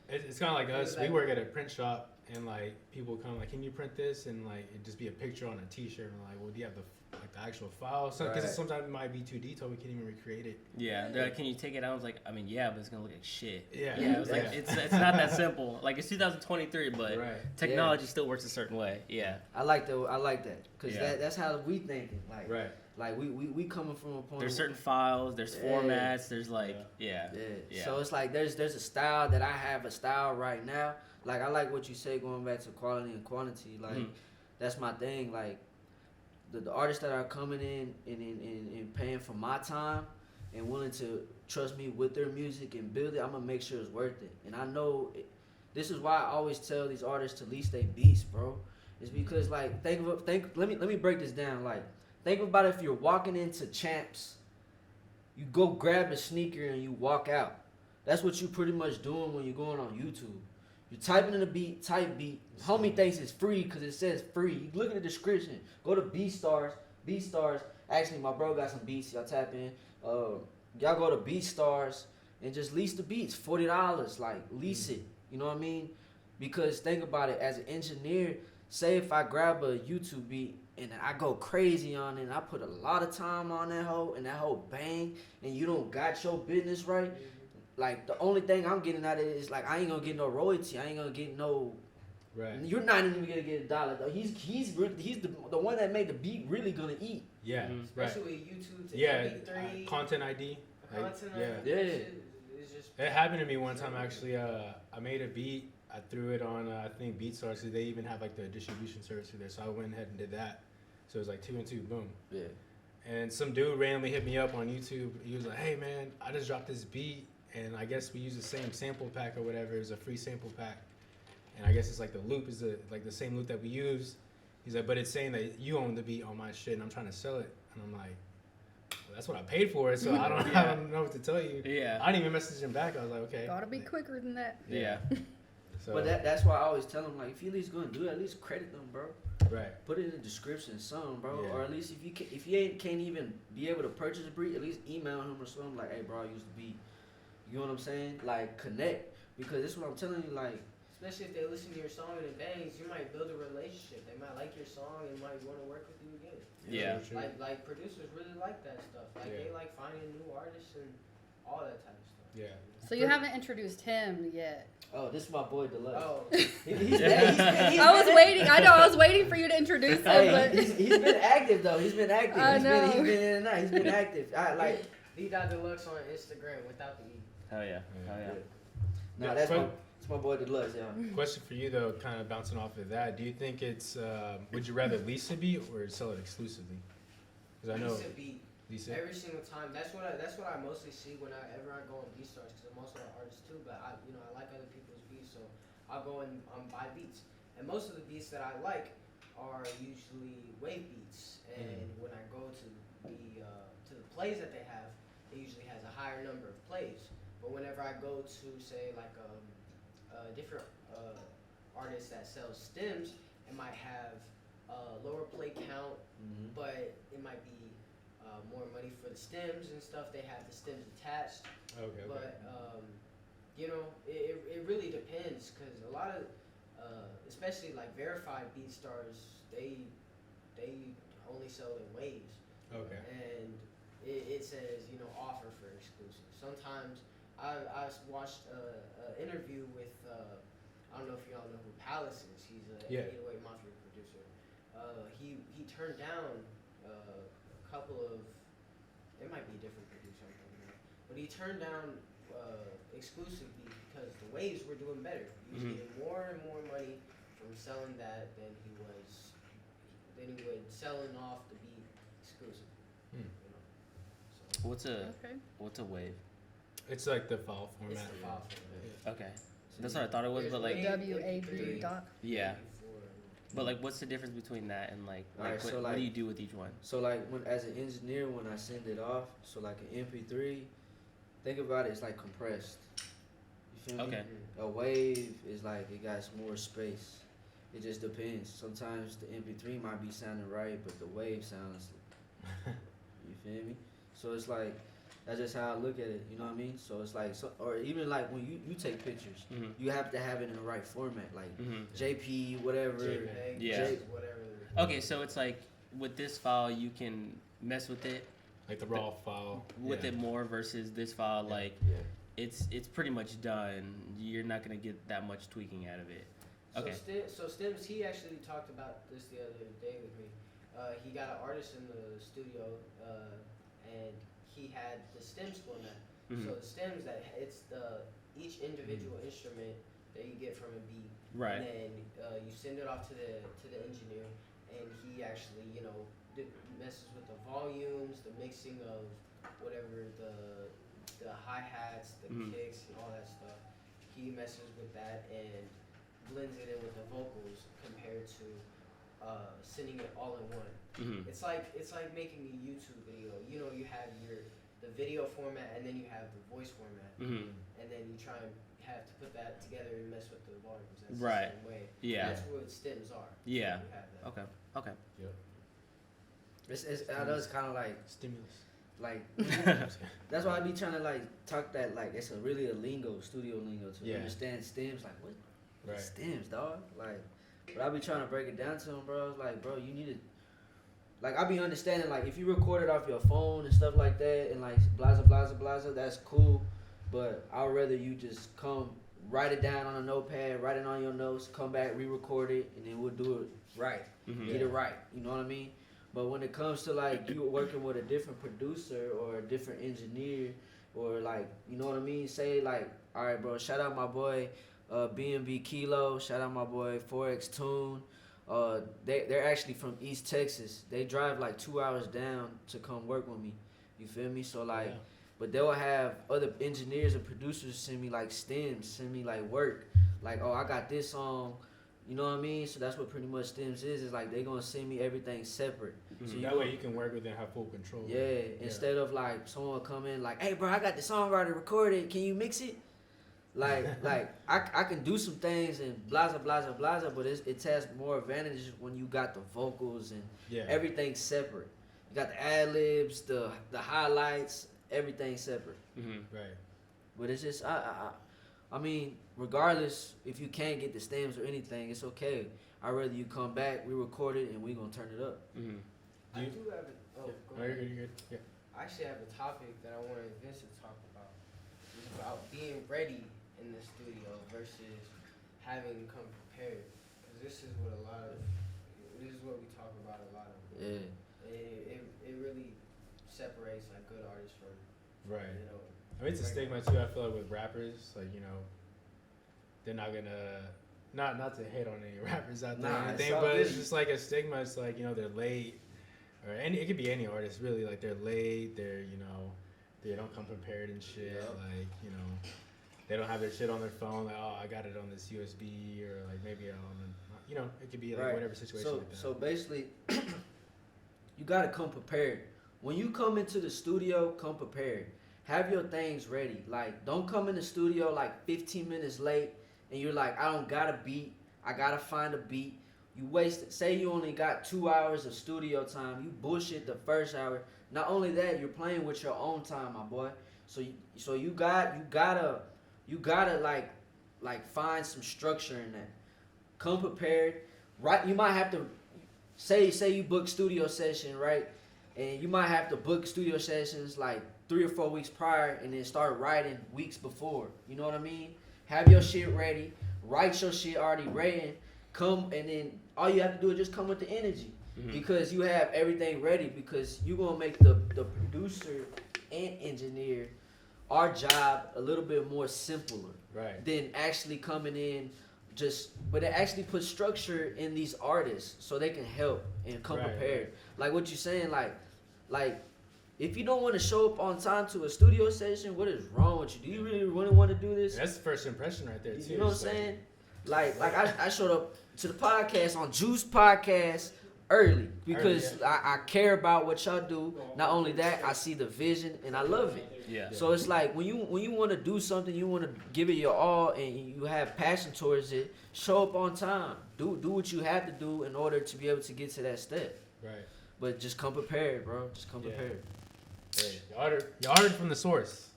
It's kind of like us. We work at a print shop, and like people come like, "Can you print this?" And like it just be a picture on a T-shirt, and like, "Well, do you have the actual file?" So because Right. sometimes it might be too detailed, we can't even recreate it. Yeah, they're like, can you take it out? I was like, I mean, yeah, but it's gonna look like shit. Yeah. Yeah, it was like Yeah. it's not that simple. Like it's 2023, but Right. technology still works a certain way. Yeah. I like that. Because Yeah. that's how we thinking. Like, Right. like we coming from a point. There's certain files, there's Yeah. formats, there's like yeah. Yeah. So it's like there's a style that I have a style right now. Like, I like what you say going back to quality and quantity. Like, that's my thing. Like, the artists that are coming in and paying for my time and willing to trust me with their music and build it, I'm gonna make sure it's worth it. And I know this is why I always tell these artists to lease their beats, bro. It's because, like, let me break this down. Like, think about if you're walking into Champs, you go grab a sneaker and you walk out. That's what you pretty much doing when you're going on YouTube. You're typing in a beat, type beat. Homie thinks it's free because it says free. You look at the description. Go to BeatStars. BeatStars. Actually, my bro got some beats. Y'all tap in. Y'all go to BeatStars and just lease the beats. $40. Like, lease it. You know what I mean? Because think about it. As an engineer, say if I grab a YouTube beat and I go crazy on it and I put a lot of time on that hoe and that hoe bang and you don't got your business right, like, the only thing I'm getting out of it is, like, I ain't gonna get no royalty. I ain't gonna get no. Right. You're not even gonna get $1 though. He's the one that made the beat really gonna eat. Yeah. Especially Right. with YouTube to Yeah. MP3. Content ID. Content yeah. ID. Yeah. It's just. It happened to me one time actually. I made a beat. I threw it on I think BeatStars. So they even have like the distribution service through there. So I went ahead and did that. So it was like 2 and 2, boom. Yeah. And some dude randomly hit me up on YouTube. He was like, "Hey man, I just dropped this beat, and I guess we use the same sample pack or whatever. It's a free sample pack, and I guess it's like the loop is like the same loop that we use." He's like, "But it's saying that you own the beat on my shit, and I'm trying to sell it." And I'm like, well, "That's what I paid for it, so I don't know what to tell you." Yeah. I didn't even message him back. I was like, "Okay." Gotta be quicker than that. Yeah. So, But that's why I always tell them, like, if you at least gonna do it, at least credit them, bro. right. Put it in the description, something, bro. Yeah. Or at least if you can't even be able to purchase a beat, at least email him or something like, "Hey, bro, I used the beat." You know what I'm saying? Like, connect, because this is what I'm telling you. Like, Especially if they listen to your song and it bangs, you might build a relationship. They might like your song and might want to work with you again. Yeah. True. Like producers really like that stuff. Like Yeah. they like finding new artists and all that type of stuff. Yeah. So you haven't introduced him yet. oh, this is my boy Delux. Oh, I was waiting. I know. I was waiting for you to introduce him, Hey, but he's been active though. He's been active. I He's know. been in and out. He's been active. I like. D.Deluxe on Instagram without the E. Hell yeah. Hell yeah. No, that's my boy Delux, y'all. Question for you though, kind of bouncing off of that. Do you think it's would you rather lease a beat or sell it exclusively? Because I know Lease a beat lease it. every single time. That's what I mostly see whenever I go on BeatStars, because I'm also an artist too. But I like other people's beats, so I'll go and buy beats. And most of the beats that I like are usually wave beats. And when I go to the plays that they have, it usually has a higher number of plays. But whenever I go to say like a different artist that sells stems, it might have a lower play count, but it might be more money for the stems and stuff. They have the stems attached. Okay. But it really depends, because a lot of especially like verified BeatStars, they only sell in waves. Okay. And it says offer for exclusive. Sometimes I watched an interview with I don't know if y'all know who Palace is. He's a 808 Mafia producer. He turned down a couple of, it might be a different producer, I don't know, but he turned down exclusively because the waves were doing better. He was getting more and more money from selling that than he would selling off the beat exclusively. So What's a wave? It's like the file it's format. the file format. Okay. That's what I thought it was, but like WAV doc. yeah. But like, what's the difference between that and like Alright, what, so, what like- do you do with each one? So like as an engineer, when I send it off, so like an MP3, think about it, it's like compressed. You feel me? Okay. A wave is like it got more space. It just depends. Sometimes the MP3 might be sounding right, but the wave sounds. You feel me? So it's like that's just how I look at it. You know what I mean? So it's like, or even like when you take pictures, you have to have it in the right format, like JP, whatever. JPEG, Yeah. whatever. Okay, so it's like with this file, you can mess with it Like the raw file. with it more versus this file. Like Yeah. it's pretty much done. You're not gonna get that much tweaking out of it. Okay. So Stims, he actually talked about this the other day with me. He got an artist in the studio, and he had the stems format. So the stems it's each individual instrument that you get from a beat, Right. and then you send it off to the engineer, and he actually messes with the volumes, the mixing of whatever the hi hats, the kicks, and all that stuff. He messes with that and blends it in with the vocals compared to sending it all in one. It's like making a YouTube video. You have the video format, and then you have the voice format, and then you try and have to put that together and mess with the volumes. That's Right. the same way. Yeah. That's what stems are. Yeah. You have that. Okay. I know it's kind of like Stimulus. like that's why I be trying to like talk that like it's really a lingo, studio lingo to understand stems. Like what stems, dog? Like, but I be trying to break it down to them, bro. It's like, bro, you need to. Like I be understanding, like if you record it off your phone and stuff like that, and like blaza, that's cool. But I'd rather you just come write it down on a notepad, write it on your notes, come back, re-record it, and then we'll do it right, get it right. You know what I mean? But when it comes to like you working with a different producer or a different engineer, or like you know what I mean, say like, all right, bro, shout out my boy B&B Kilo, shout out my boy 4X Tune. They're actually from East Texas. They drive like 2 hours down to come work with me. You feel me? So like, but they'll have other engineers and producers send me like stems, send me like work. Like, oh, I got this song. You know what I mean? So that's what pretty much stems is like they gonna send me everything separate. So that way you can work with it and have full control. Yeah, instead of like someone come in like, hey bro, I got the song already recorded. Can you mix it? Like I can do some things and blaza, but it has more advantages when you got the vocals and everything separate. You got the ad libs, the highlights, everything separate. Right. But it's just I mean, regardless if you can't get the stems or anything, it's okay. I'd rather you come back, we record it, and we gonna turn it up. I do have go ahead. You're good. Yeah. I actually have a topic that I wanted Vince to talk about. It's about being ready in the studio versus having come prepared. Because this is what we talk about a lot of. Yeah. It really separates like good artists from Right. I mean, it's a stigma too. I feel like with rappers, like they're not gonna not to hate on any rappers out there or anything, but it's just like a stigma. It's like they're late, or it could be any artist really. Like they're late. They're they don't come prepared and shit. Yep. Like they don't have their shit on their phone. Like I got it on this USB or like maybe on it could be like whatever situation. Like that. So basically, you gotta come prepared. When you come into the studio, come prepared. Have your things ready. Like, don't come in the studio like 15 minutes late and you're like, I don't got a beat. I gotta find a beat. You wasted. Say you only got 2 hours of studio time. You bullshit the first hour. Not only that, you're playing with your own time, my boy. So you gotta like find some structure in that. Come prepared. Right? You might have to say you book studio session, right? And you might have to book studio sessions like 3 or 4 weeks prior and then start writing weeks before. You know what I mean? Have your shit ready. Write your shit already written. Come and then all you have to do is just come with the energy. Because you have everything ready because you're going to make the producer and engineer our job a little bit more simpler. Right. Than actually coming in but it actually puts structure in these artists so they can help and come prepared. Right. Like what you're saying, like if you don't want to show up on time to a studio session, what is wrong with you? Do you really want to do this? That's the first impression right there, too. You know what I'm saying? Like I showed up to the podcast on Juice Podcast early because Early, I care about what y'all do. Not only that, I see the vision and I love it. Yeah. So it's like when you want to do something, you want to give it your all, and you have passion towards it. Show up on time. Do what you have to do in order to be able to get to that step. Right. But just come prepared, bro. Just come Yeah. prepared. Right. Y'all heard from the source.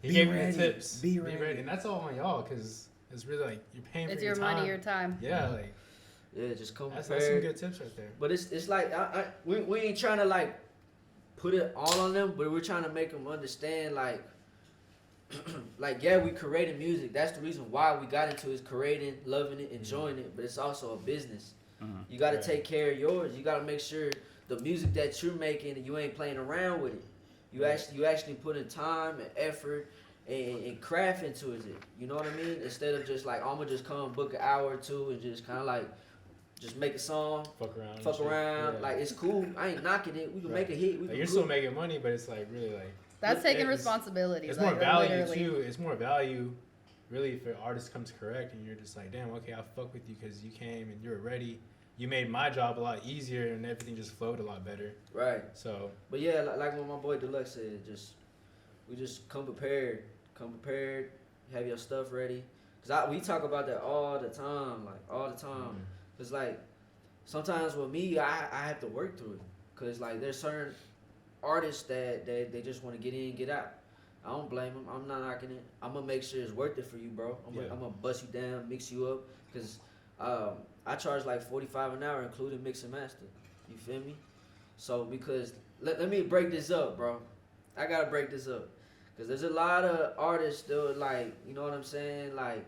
He Be gave ready. you the tips. Be ready. And that's all on y'all because it's really like you're paying It's for your your time. money, your time. Yeah, like Yeah, just come that's prepared. some good tips right there. But it's like we ain't trying to like put it all on them, but we're trying to make them understand like yeah, we created music. That's the reason why we got into it, is creating, loving it, enjoying it. But it's also a business. You got to Right. take care of yours. You got to make sure the music that you're making, you ain't playing around with it. You actually put in time and effort and craft into it. You know what I mean? Instead of just like, I'm gonna just come book an hour or two and just kind of like just make a song, Fuck around. and fuck shit. around. Yeah. Like, it's cool. I ain't knocking it. We can Right. make a hit. We Like, can you're do still it. making money, but it's like really like That's taking it's- responsibility. It's like, more value literally. too. It's more value, really, if an artist comes correct and you're just like, damn, okay, I'll fuck with you because you came and you were ready. You made my job a lot easier and everything just flowed a lot better. Right. So But yeah, like what my boy Delux said, we just come prepared. Come prepared. Have your stuff ready. Cause we talk about that all the time, like all the time. Cause like sometimes with me, I have to work through it. Cause like there's certain artists that they just want to get in, get out. I don't blame them. I'm not knocking it. I'm gonna make sure it's worth it for you, bro. I'm gonna bust you down, mix you up. Cause I charge like $45 an hour, including mix and master. You feel me? So because let me break this up, bro. I gotta break this up. Cause there's a lot of artists that like, you know what I'm saying? Like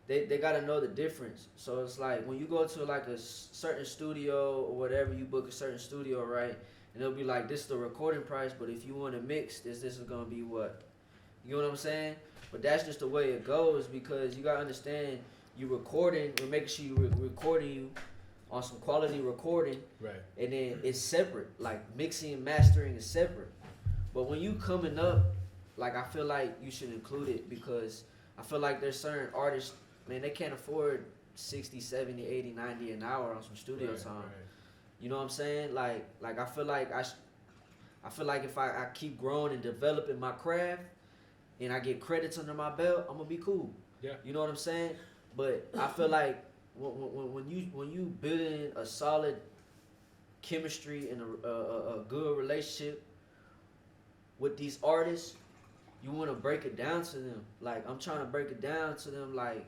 they gotta know the difference. So it's like when you go to like a certain studio or whatever, you book a certain studio, right? And it'll be like, this is the recording price, but if you want to mix, this is gonna be what? You know what I'm saying? But that's just the way it goes, because you gotta understand, you recording, we're making sure you recording you on some quality recording, right. and then it's separate. Like mixing and mastering is separate. But when you coming up, like I feel like you should include it, because I feel like there's certain artists, man, they can't afford 60, 70, 80, 90 an hour on some studio time. Right. You know what I'm saying? Like I feel like I feel like if I keep growing and developing my craft, and I get credits under my belt, I'm gonna be cool. Yeah. You know what I'm saying? But I feel like when you building a solid chemistry and a good relationship with these artists, you want to break it down to them. Like I'm trying to break it down to them, like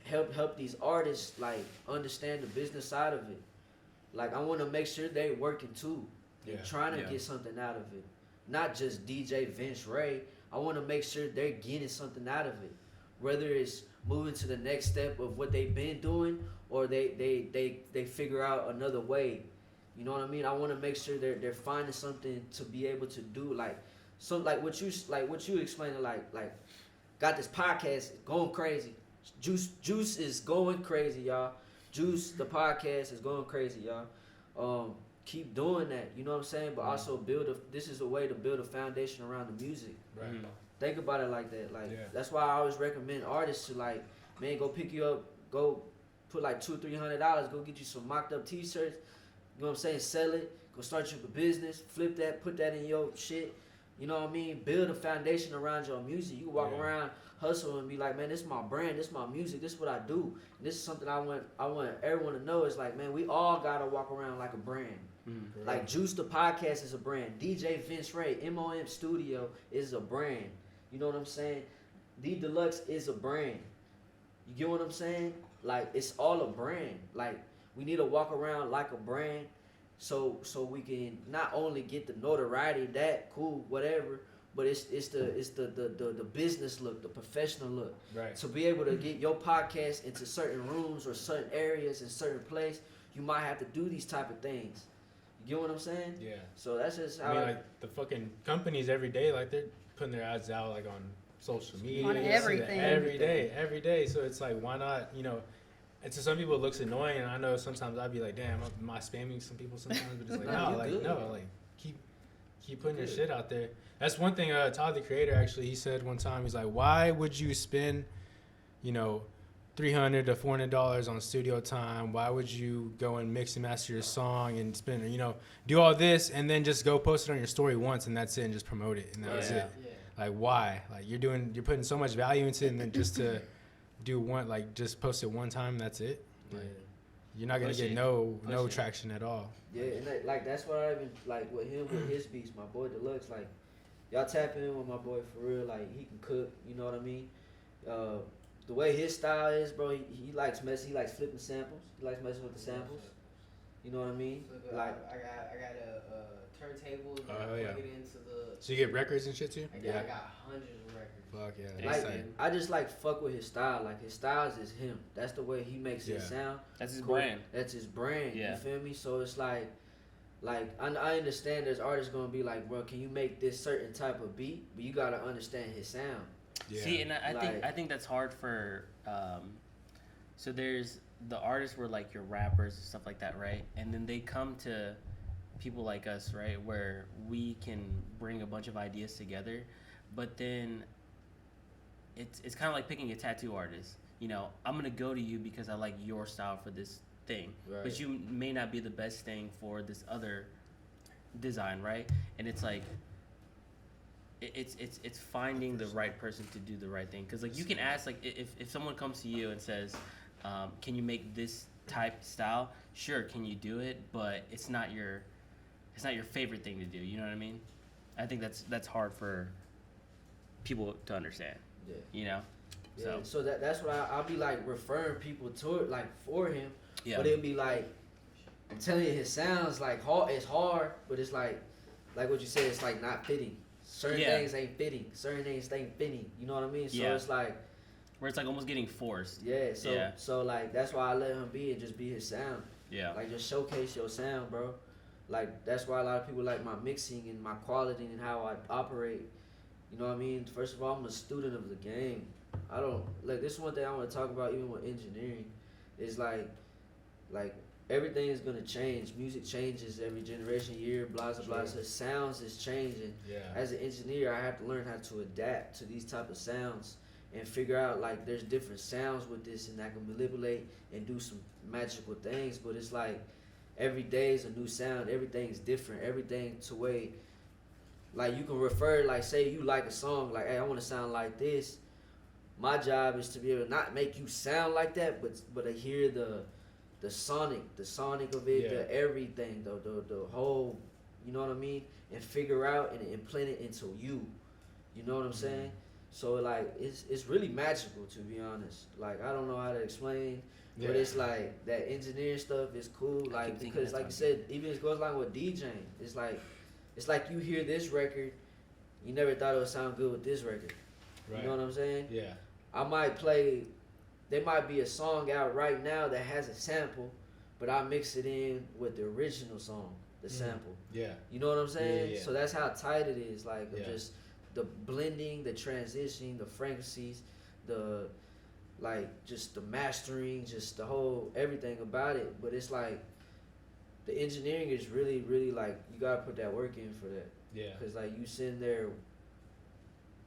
help these artists like understand the business side of it. Like I want to make sure they working too. They're trying to get something out of it, not just DJ Vince Ray. I want to make sure they're getting something out of it, whether it's moving to the next step of what they've been doing, or they figure out another way. You know what I mean? I want to make sure they're finding something to be able to do, like what you explaining, like got this podcast going crazy. Juice is going crazy, y'all. Juice, the podcast, is going crazy, y'all. Keep doing that, you know what I'm saying? But also this is a way to build a foundation around the music. Right. Think about it like that. Like that's why I always recommend artists to like, man, go pick you up, go put like $200-300, go get you some mocked up t-shirts. You know what I'm saying? Sell it. Go start you a business. Flip that. Put that in your shit. You know what I mean? Build a foundation around your music. You can walk around, hustle, and be like, man, this is my brand. This is my music. This is what I do. And this is something I want everyone to know. Is like, man, we all gotta walk around like a brand. Like Juice the podcast is a brand. DJ Vince Ray, M.O.M Studio is a brand. You know what I'm saying? The Delux is a brand. You get what I'm saying? Like it's all a brand. Like we need to walk around like a brand, so we can not only get the notoriety, that cool, whatever, but it's the business look, the professional look. Right. To be able to get your podcast into certain rooms or certain areas in certain place, you might have to do these type of things. You get what I'm saying? Yeah. So that's just how. I mean, like the fucking companies every day, like they're putting their ads out like on social media. On you see that everything. every day. So it's like, why not? You know, and to some people it looks annoying, and I know sometimes I'd be like, damn, am I spamming some people sometimes? But it's like, Nah, no, you like good. no, like keep putting your shit out there. That's one thing. Todd the Creator actually, he said one time, he's like, why would you spend, you know, $300 to $400 on studio time, why would you go and mix and master your song and spend, do all this and then just go post it on your story once and that's it and just promote it and that was it? Yeah. Like, why? Like, you're putting so much value into it and then just to do one, like, just post it one time, that's it? Yeah. Like, you're not gonna Push get it. no Push it. traction at all. Yeah, and that's what I even like with him with his beats. My boy Delux, like y'all tap in with my boy for real. Like he can cook, you know what I mean. The way his style is, bro, he likes messing. He likes flipping samples. He likes messing with the samples. You know what I mean? Look, Like I got a turntable. Oh, Plug yeah. it into the. So you get records and shit too? I got hundreds of records. Fuck yeah. like That's tight. I just like fuck with his style. Like his style is him. That's the way he makes it Yeah. sound. That's his Cool. brand. That's his brand. Yeah. You feel me? So it's like I understand there's artists gonna be like, bro, can you make this certain type of beat? But you gotta understand his sound. Yeah. See, and I think Like- I think that's hard for. So there's the artists were like your rappers and stuff like that, right? And then they come to people like us, right, where we can bring a bunch of ideas together, but then it's kind of like picking a tattoo artist. I'm gonna go to you because I like your style for this thing, Right. but you may not be the best thing for this other design, right? And it's like it's finding the right person to do the right thing, because like you can ask, like, if someone comes to you and says, can you make this type style? Sure, can you do it? But it's not your favorite thing to do. You know what I mean? I think that's hard for people to understand. Yeah. Yeah. So that's what I'll be like referring people to it, like for him. Yeah. But it'll be like, I'm telling you, his sounds like hard. It's hard, but it's like what you said. It's like not fitting. Certain Yeah. things ain't fitting. Certain things ain't fitting. You know what I mean? So Yeah. it's like, Where it's like almost getting forced. yeah. So Yeah. so like that's why I let him be and just be his sound. Yeah. Like just showcase your sound, bro. Like that's why a lot of people like my mixing and my quality and how I operate. You know what I mean? First of all, I'm a student of the game. I don't like this is one thing I want to talk about even with engineering. Is like everything is gonna change. Music changes every generation, year, blah blah blah. So sounds is changing. Yeah. As an engineer, I have to learn how to adapt to these type of sounds and figure out like there's different sounds with this and I can manipulate and do some magical things. But it's like every day is a new sound. Everything's different. Everything to way like you can refer, like say you like a song, like hey, I want to sound like this. My job is to be able to not make you sound like that, but to hear the sonic of it, Yeah. the everything, the whole, you know what I mean, and figure out and implant it into you. You know what I'm saying? So like it's really magical, to be honest. Like I don't know how to explain, but Yeah. it's like that engineering stuff is cool. I Like keep thinking because that like you said, even it goes along with DJing. It's like you hear this record, you never thought it would sound good with this record. Right. You know what I'm saying? Yeah. I might play. There might be a song out right now that has a sample, but I mix it in with the original song, the sample. Yeah. You know what I'm saying? Yeah, yeah. So that's how tight it is. Like of Yeah. just the blending, the transitioning, the frequencies, the like just the mastering, just the whole everything about it. But it's like the engineering is really, really like you gotta put that work in for that. Yeah. Cause like you sitting there,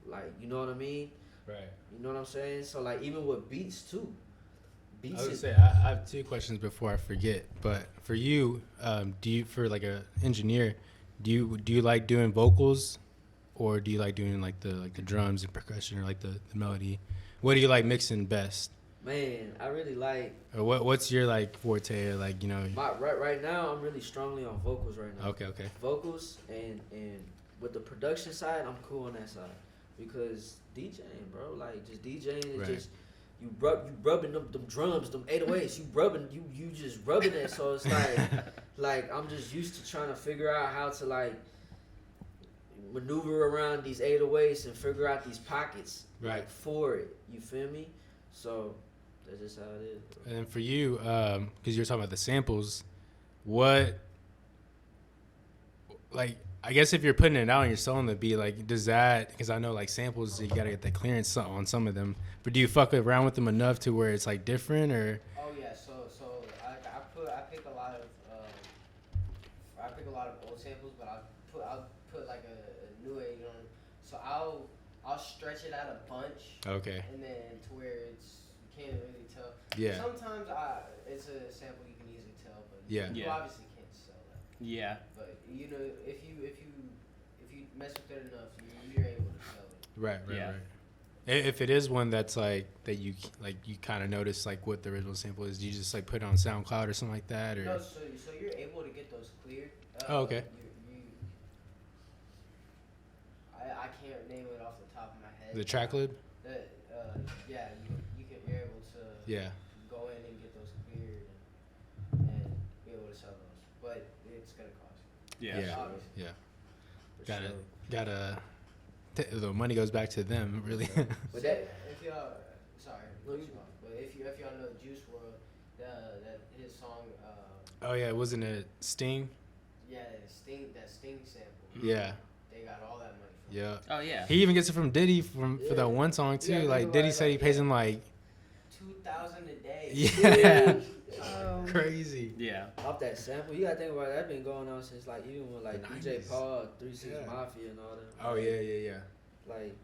like you know what I mean. Right. You know what I'm saying? So like even with beats too. I Beats would is say I have two questions before I forget. But for you, do you for like a engineer, do you like doing vocals, or do you like doing like the drums and percussion or like the melody? What do you like mixing best? man, I really like Or what's your like forte? Or like right now I'm really strongly on vocals right now. Okay. Vocals and with the production side, I'm cool on that side. Because DJing, bro, like just DJing is Right. just you rubbing them drums, them 808s, you just rubbing it. So it's like I'm just used to trying to figure out how to like maneuver around these 808s and figure out these pockets Right. like for it. You feel me? So that's just how it is, bro. And for you, because you're talking about the samples, what, like, I guess if you're putting it out and you're selling the beat, like, does that, because I know, like, samples, you got to get the clearance on some of them, but do you fuck around with them enough to where it's, like, different, or? Oh yeah, so I pick a lot of old samples, but I'll put like a new age on. So I'll stretch it out a bunch, Okay. and then to where you can't really tell. Yeah. Sometimes it's a sample you can easily tell, but Yeah. you Yeah. obviously can't sell that. Yeah. But you know, if you mess with it enough, you're able to sell it. Right. Yeah. If it is one that's like that you kind of notice like what the original sample is, do you just like put it on SoundCloud or something like that, or? No, so you're able to get those cleared. Oh, okay. I can't name it off the top of my head. The track lib? Yeah, you're able to Yeah. go in and get those cleared and be able to sell those, but it's gonna cost. Yeah. Yeah. Obviously. Yeah. For Gotta. The money goes back to them, really. But that, If y'all, sorry, to cut you off, but if y'all know Juice WRLD, that his song, Oh yeah, wasn't it Sting? yeah, that Sting sample, Yeah. they got all that money from. Yeah. Oh yeah. He even gets it from Diddy for that one song too. Yeah, like think Diddy about it, said he like, pays yeah. him like $2,000 a day. yeah, Oh. crazy. Yeah. off that sample, you gotta think about it. That's been going on since like even with like The DJ 90s. Paul, 3-6 Yeah. Mafia, and all that. Oh yeah. Like,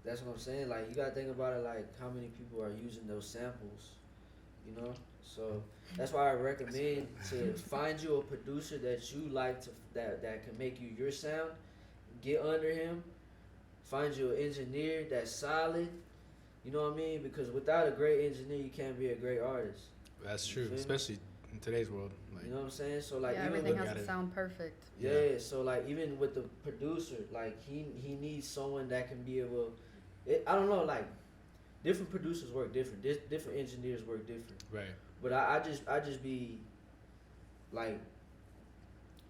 that's what I'm saying. Like, you gotta think about it. Like, how many people are using those samples? You know. So that's why I recommend to find you a producer that you like that can make you your sound. Get under him. Find you an engineer that's solid. You know what I mean? Because without a great engineer, you can't be a great artist. That's You true, feel me? especially in today's world. Like, You know what I'm saying? So like Yeah, even everything with has at to it. sound perfect. yeah, so like even with the producer, like he needs someone that can be able. I don't know, like different producers work different. Different engineers work different. right. But I just be like,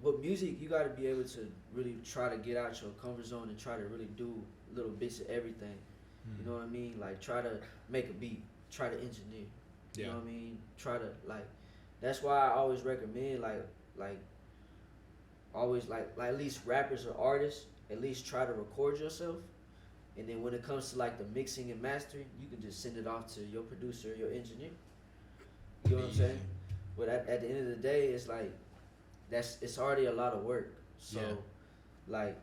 with music, you got to be able to really try to get out your comfort zone and try to really do little bits of everything. You know what I mean? Like try to make a beat, try to engineer. You Yeah. know what I mean? Try to like. That's why I always recommend like always like at least rappers or artists at least try to record yourself, and then when it comes to like the mixing and mastering, you can just send it off to your producer or your engineer. You know what I'm saying? But at the end of the day, it's like it's already a lot of work. So Yeah. like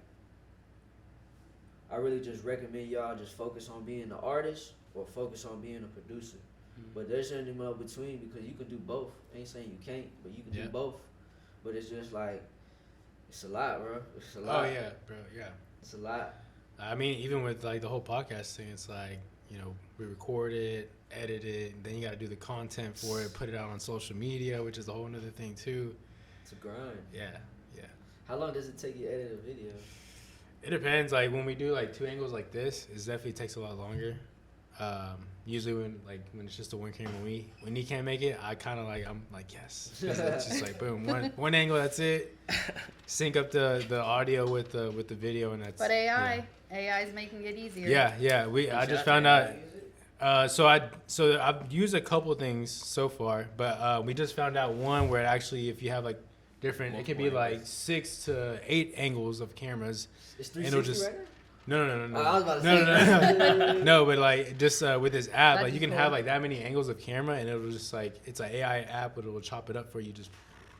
I really just recommend y'all just focus on being an artist or focus on being a producer. But there's something in between because you can do both. I ain't saying you can't, but you can Yeah. do both. But it's just like it's a lot, bro. It's a lot. Oh yeah, bro. Yeah. It's a lot. I mean, even with like the whole podcast thing, it's like, you know, we record it, edit it, and then you got to do the content for it, put it out on social media, which is a whole other thing too. It's a grind. Yeah. How long does it take you to edit a video? It depends. Like when we do like two angles like this, it definitely takes a lot longer. Usually when it's just a one camera, when he can't make it, I'm like yes. 'Cause it's just like boom, one angle, that's it. Sync up the audio with the video, and that's. But AI is making it easier. Yeah. I just found out. So I've used a couple things so far, but we just found out one where actually if you have like different, it could be Multiple like angles. 6 to 8 angles of cameras. It's And it'll 360 just- right now? No. I was about to No. No, but like just with this app, That'd like you be can cool. have like that many angles of camera, and it'll just like it's an AI app, but it'll chop it up for you just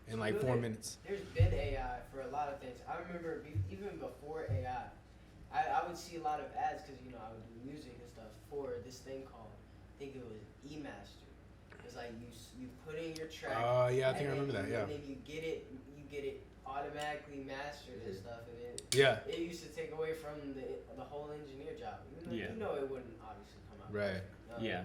in like 4 minutes. There's been AI for a lot of things. I remember even before AI, I would see a lot of ads because I would do music and stuff for this thing called, I think it was eMaster. It's like you put in your track. Yeah, I think I and remember then that. Yeah. And then you get it automatically mastered and stuff, and Yeah. it used to take away from the whole engineer job. Even though it wouldn't obviously come out. Right. Yeah.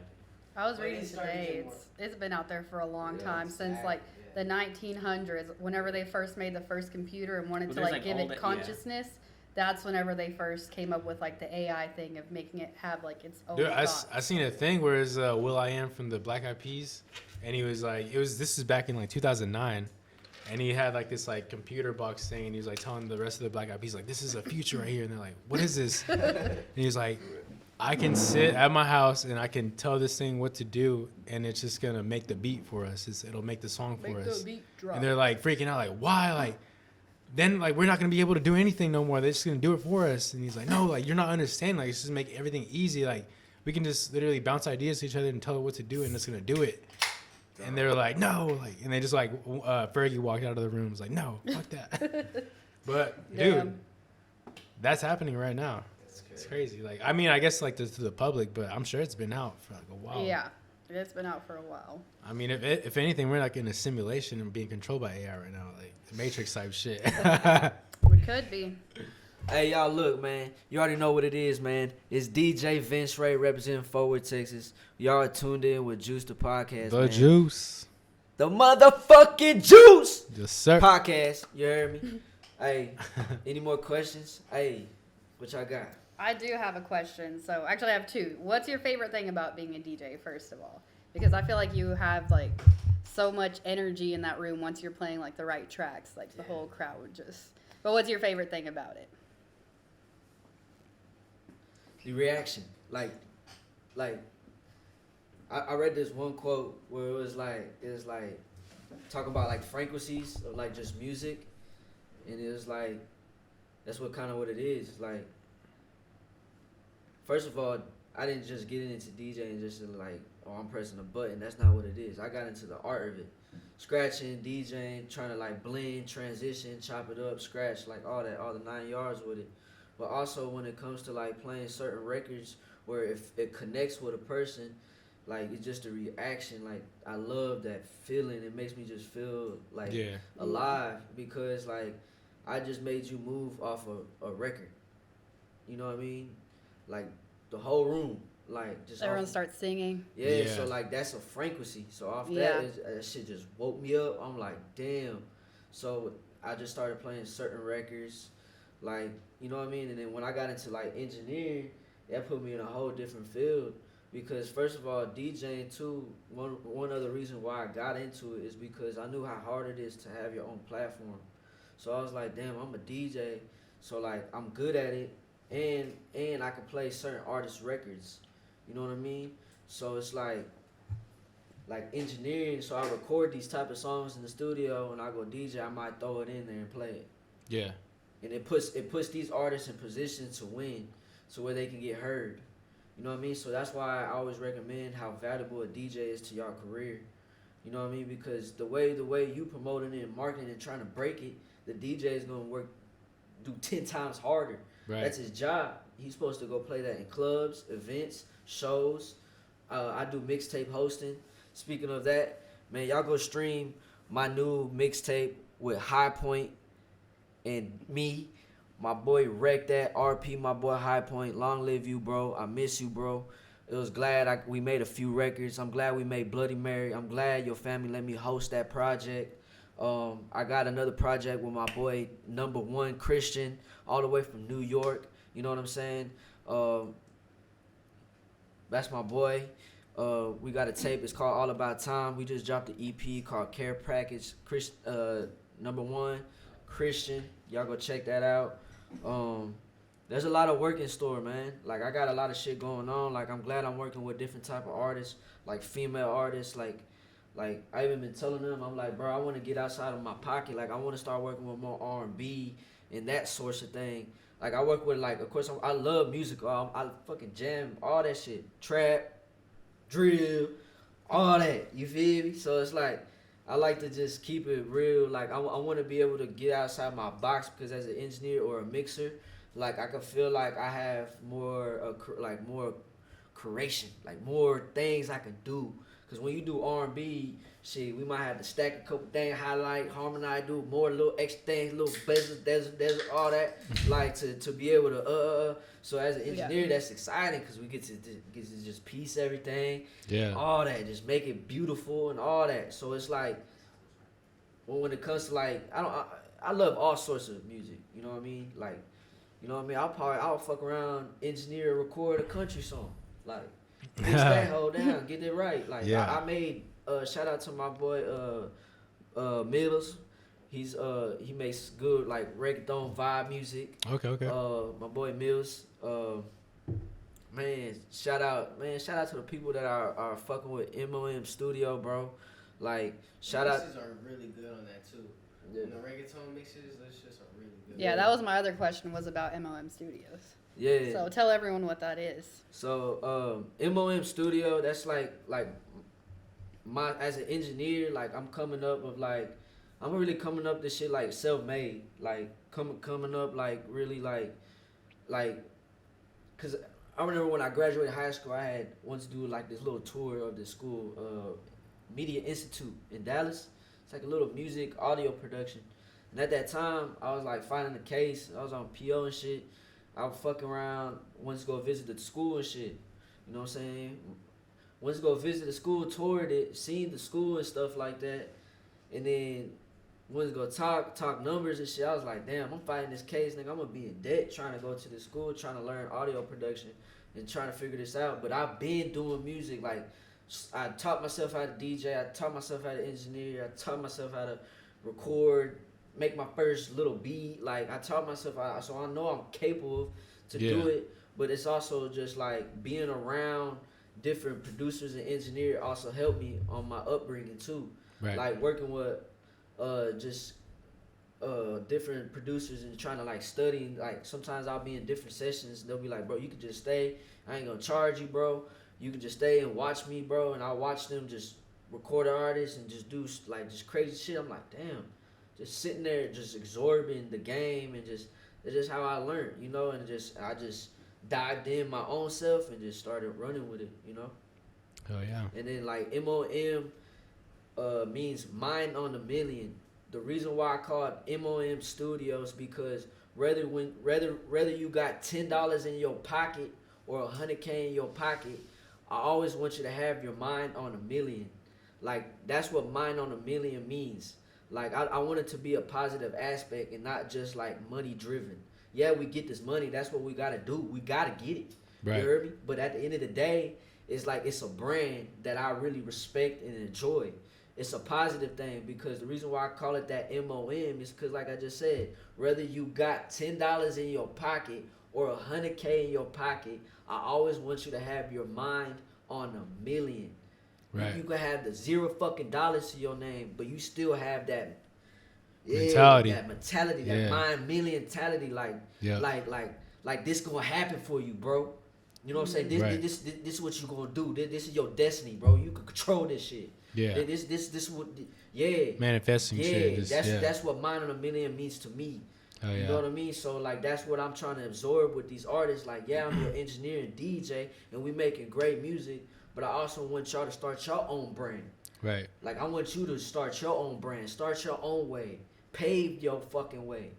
I was When reading it started today. getting It's been out there for a long Yeah, time since like the 1900s. Whenever they first made the first computer and wanted Well, to there's, like give all it that- consciousness, that's whenever they first came up with like the AI thing of making it have like its own Dude, thoughts. I seen a thing where it's will.i.am from the Black Eyed Peas, and he was like, this is back in like 2009, and he had like this like computer box thing, and he was like telling the rest of the Black Eyed Peas like, this is a future right here, and they're like, what is this? And he's like, I can sit at my house and I can tell this thing what to do, and it's just gonna make the beat for us. It'll make the song for us. And they're like freaking out, like, why? Like, then like we're not gonna be able to do anything no more. They're just gonna do it for us. And he's like, no, like you're not understanding. Like, it's just make everything easy. Like, we can just literally bounce ideas to each other and tell it what to do, and it's gonna do it. And they were like, no, like, and they just like Fergie walked out of the room. Was like, no, fuck that. But dude, Damn. that's happening right now. It's crazy. Like, I mean, I guess like to the public, but I'm sure it's been out for like a while. Yeah. It's been out for a while. I mean, if anything, we're like in a simulation and being controlled by AI right now, like the Matrix type shit. We could be. Hey, y'all, look, man. You already know what it is, man. It's DJ Vince Ray representing Forward, Texas. Y'all are tuned in with Juice the Podcast, The man. juice. The motherfucking Juice Yes, sir. Podcast. You heard me? Hey, any more questions? Hey, what y'all got? I do have a question. So actually, I have two. What's your favorite thing about being a DJ? First of all, because I feel like you have like so much energy in that room once you're playing like the right tracks. Like the whole crowd would just. But what's your favorite thing about it? The reaction. Like, I read this one quote where it was like, talk about like frequencies of like just music. And it was like, that's what kind of what it is. Like, first of all, I didn't just get into DJing just like, oh, I'm pressing a button. That's not what it is. I got into the art of it. Scratching, DJing, trying to like blend, transition, chop it up, scratch, like all that, all the 9 yards with it. But also when it comes to like playing certain records where if it connects with a person, like it's just a reaction. Like I love that feeling. It makes me just feel like alive because like I just made you move off a record. You know what I mean? Like the whole room, like just Everyone starts singing. Yeah, so like that's a frequency. So off that shit just woke me up. I'm like, damn. So I just started playing certain records, like you know what I mean. And then when I got into like engineering, that put me in a whole different field. Because first of all, DJing too. One other reason why I got into it is because I knew how hard it is to have your own platform. So I was like, damn, I'm a DJ, so like I'm good at it, and I can play certain artists' records. You know what I mean? So it's like engineering. So I record these type of songs in the studio, and I go DJ. I might throw it in there and play it. Yeah. And it puts these artists in position to win, so where they can get heard. You know what I mean? So that's why I always recommend how valuable a DJ is to your career. You know what I mean? Because the way you promoting it and marketing and trying to break it, the DJ is gonna do 10 times harder. Right. That's his job. He's supposed to go play that in clubs, events, shows. I do mixtape hosting. Speaking of that, man, y'all go stream my new mixtape with High Point and me. My boy wrecked that. RP, my boy High Point. Long live you, bro. I miss you, bro. It was glad we made a few records. I'm glad we made Bloody Mary. I'm glad your family let me host that project. I got another project with my boy Number One Christian, all the way from New York. You know what I'm saying? That's my boy. We got a tape. It's called All About Time. We just dropped an EP called Care Package. Number One Christian. Y'all go check that out. There's a lot of work in store, man. Like I got a lot of shit going on. Like I'm glad I'm working with different type of artists, like female artists. Like I even been telling them, I'm like, bro, I want to get outside of my pocket. Like I want to start working with more R&B and that sort of thing. Like I work with like, of course, I love music. I fucking jam all that shit, trap, drill, all that. You feel me? So it's like I like to just keep it real. Like I want to be able to get outside my box because as an engineer or a mixer, like I can feel like I have more creation, like more things I can do. Cause when you do R&B shit, we might have to stack a couple things, highlight, harmonize, do more little extra things, little desert, all that, like to be able to So as an engineer, that's exciting because we get to just piece everything, all that, just make it beautiful and all that. So it's like when it comes to like I love all sorts of music. You know what I mean? Like, you know what I mean? I'll fuck around, engineer, record a country song, like. Mix that hoe down, get it right. Like I made shout out to my boy Mills. He makes good like reggaeton vibe music. Okay. My boy Mills. Man, shout out to the people that are fucking with M.O.M studio, bro. Like shout out. Mixes are really good on that too. Yeah. And the reggaeton mixes, those shits are really good. Yeah, that was my other question was about M.O.M Studios. Yeah. So tell everyone what that is. So M.O.M studio, that's like my as an engineer, like I'm really coming up this shit like self-made, like coming up like really like cause I remember when I graduated high school, I had wanted to do like this little tour of the school, Media Institute in Dallas. It's like a little music audio production. And at that time, I was like finding the case. I was on PO and shit. I was fucking around, wanted to go visit the school and shit. You know what I'm saying? Wanted to go visit the school, toured it, seen the school and stuff like that. And then wanted to go talk numbers and shit. I was like, damn, I'm fighting this case, nigga. I'm gonna be in debt trying to go to the school, trying to learn audio production and trying to figure this out. But I've been doing music. Like, I taught myself how to DJ. I taught myself how to engineer. I taught myself how to record, make my first little beat. Like, I taught myself how, so I know I'm capable to do it. But it's also just like being around different producers and engineers also helped me on my upbringing too. Right. Like working with different producers and trying to like study. Like sometimes I'll be in different sessions. They'll be like, bro, you can just stay. I ain't gonna charge you, bro. You can just stay and watch me, bro. And I'll watch them just record artists and just do like just crazy shit. I'm like, damn, just sitting there, just absorbing the game and just it's just how I learned, you know. And I just dived in my own self and just started running with it, you know. Oh yeah. And then like M.O.M. Means mind on a million. The reason why I call it M.O.M. Studios because whether you got $10 in your pocket or $100K in your pocket, I always want you to have your mind on a million. Like that's what mind on a million means. Like I want it to be a positive aspect and not just like money driven. Yeah, we get this money. That's what we gotta do. We gotta get it. Right. You heard me? But at the end of the day, it's like it's a brand that I really respect and enjoy. It's a positive thing because the reason why I call it that M.O.M. is because, like I just said, whether you got $10 in your pocket or $100K in your pocket, I always want you to have your mind on a million. Right. You can have the $0 to your name, but you still have that mentality. That mentality, that mind million mentality, like this gonna happen for you, bro. You know what I'm saying? This is what you gonna do. This is your destiny, bro. You can control this shit. Yeah. This what manifesting shit. That's what mind on a million means to me. Oh, yeah. You know what I mean? So like that's what I'm trying to absorb with these artists. Like, yeah, I'm your engineer and DJ and we making great music, but I also want y'all to start your own brand. Right. Like I want you to start your own brand, start your own way, pave your fucking way.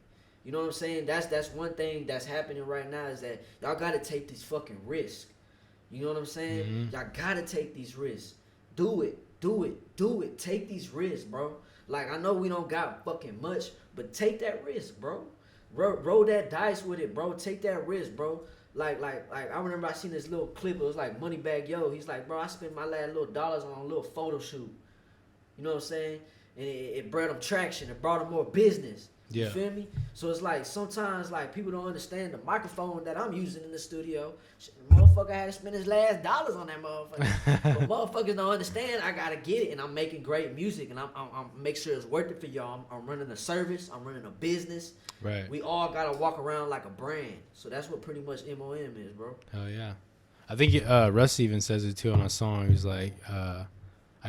You know what I'm saying? That's one thing that's happening right now is that y'all gotta take these fucking risks. You know what I'm saying? Mm-hmm. Y'all gotta take these risks. Do it. Take these risks, bro. Like I know we don't got fucking much, but take that risk, bro. Roll that dice with it, bro. Take that risk, bro. Like I remember I seen this little clip. It was like Moneybag Yo. He's like, bro, I spent my last little dollars on a little photo shoot. You know what I'm saying? And it brought him traction. It brought him more business. You feel me? So it's like sometimes like people don't understand the microphone that I'm using in the studio. Motherfucker had to spend his last dollars on that motherfucker. But motherfuckers don't understand. I gotta get it, and I'm making great music, and I'm make sure it's worth it for y'all. I'm running a service. I'm running a business. Right. We all gotta walk around like a brand. So that's what pretty much M.O.M. is, bro. Hell yeah. I think Russ even says it too on a song. He's like, I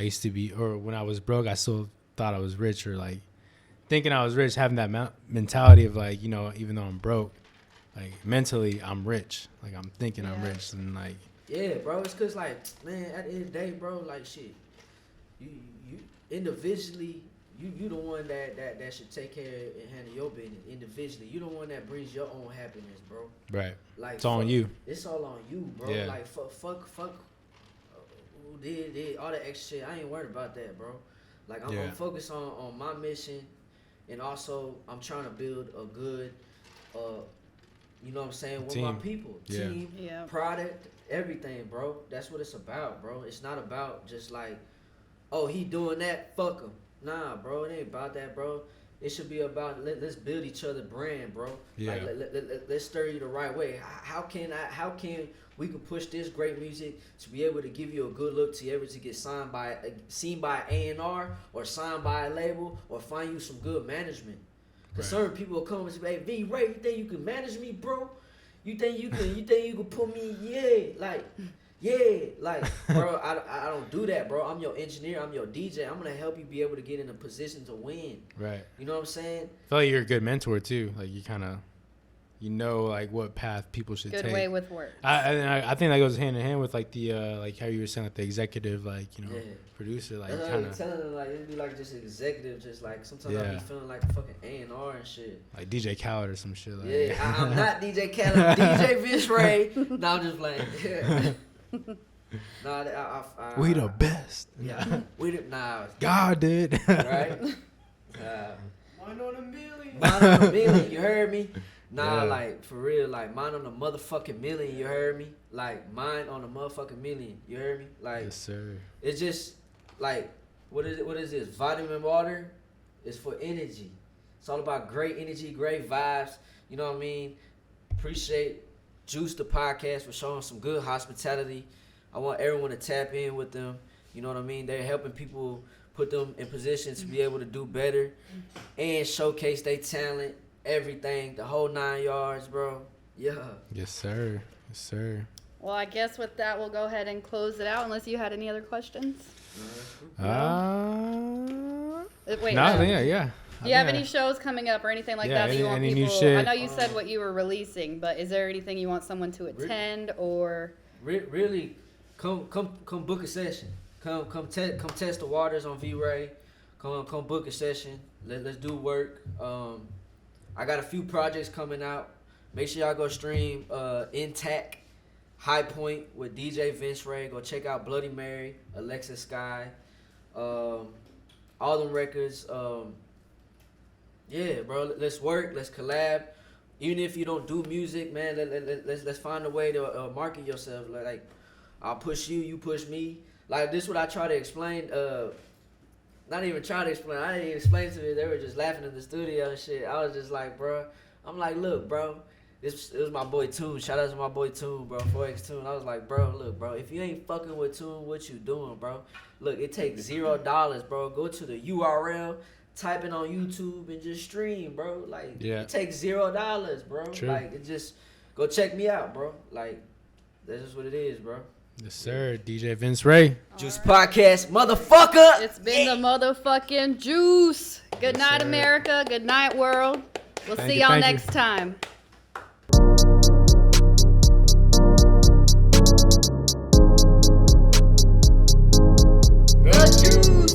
used to be, or when I was broke, I still thought I was rich, or like thinking I was rich, having that mentality of like, you know, even though I'm broke, like mentally I'm rich. Like I'm thinking I'm rich, and like. Yeah, bro. It's cause like, man, at the end of the day, bro, like shit, you individually, you the one that should take care and handle your business individually. You the one that brings your own happiness, bro. Right. Like it's all on you. It's all on you, bro. Yeah. Like fuck. Who did all that extra shit? I ain't worried about that, bro. Like I'm focused on my mission. And also, I'm trying to build a good, you know what I'm saying, with my people. Team, product, everything, bro. That's what it's about, bro. It's not about just like, oh, he doing that, fuck him. Nah, bro, it ain't about that, bro. It should be about let's build each other brand, bro. Yeah. Like let's stir you the right way. How can we can push this great music to be able to give you a good look, to be able to get seen by A&R or signed by a label or find you some good management. Cause certain people will come and say, "Hey, V Ray, you think you can manage me, bro? You think you can put me? Like, bro, I don't do that, bro. I'm your engineer. I'm your DJ. I'm gonna help you be able to get in a position to win. Right. You know what I'm saying? I feel like you're a good mentor too. Like you kind of you know, like what path people should Good take. way with words. I think that goes hand in hand with like the like how you were saying, like the executive, like, you know, Yeah. producer, like That's what I kind be of telling them, like, it'd be like just executive, just like sometimes I Yeah. be feeling like fucking A&R and shit. like DJ Khaled or some shit. Like, Yeah, I'm not DJ Khaled, I'm DJ Vince Ray. No, I'm just playing. No, we the best. Yeah, we the, nah, God did. right? One on a million. Mine on a million, you heard me? Nah, Yeah. like, for real, like, mine on a motherfucking million, you heard me? Like, mine on a motherfucking million, you heard me? Like, Yes, sir. it's just, like, what is this? Vitamin water is for energy. It's all about great energy, great vibes, you know what I mean? Appreciate Juice the podcast for showing some good hospitality. I want everyone to tap in with them, you know what I mean? They're helping people, put them in positions to be able to do better and showcase their talent, everything, the whole 9 yards, bro. Yeah. Yes, sir. Yes, sir. Well, I guess with that, we'll go ahead and close it out unless you had any other questions. Wait. Yeah. Do you have any shows coming up or anything like Yeah, that you any- want any new people? shit? I know you said what you were releasing, but is there anything you want someone to attend or? Really, come book a session. Come test the waters on V-Ray. Come book a session. Let's do work. I got a few projects coming out. Make sure y'all go stream Intact, High Point with DJ Vince Ray. Go check out Bloody Mary, Alexa Sky, all them records. Yeah, bro. Let's work. Let's collab. Even if you don't do music, man, let's find a way to market yourself. Like, I'll push you, you push me. Like, this is what I try to explain. Not even try to explain. I didn't even explain to me. They were just laughing in the studio and shit. I was just like, bro. I'm like, look, bro. It was my boy Toon. Shout out to my boy Toon, bro. 4X Toon. I was like, bro, look, bro. If you ain't fucking with Toon, what you doing, bro? Look, it takes $0, bro. Go to the URL. Type it on YouTube and just stream, bro. Like, Yeah. it takes $0, bro. True. Like, it just go check me out, bro. Like, that's just what it is, bro. Yes, sir. DJ Vince Ray. Juice Podcast, motherfucker. It's been the motherfucking Juice. Good Yes, night, sir. America. Good night, world. We'll Thank see you, y'all thank you. next time.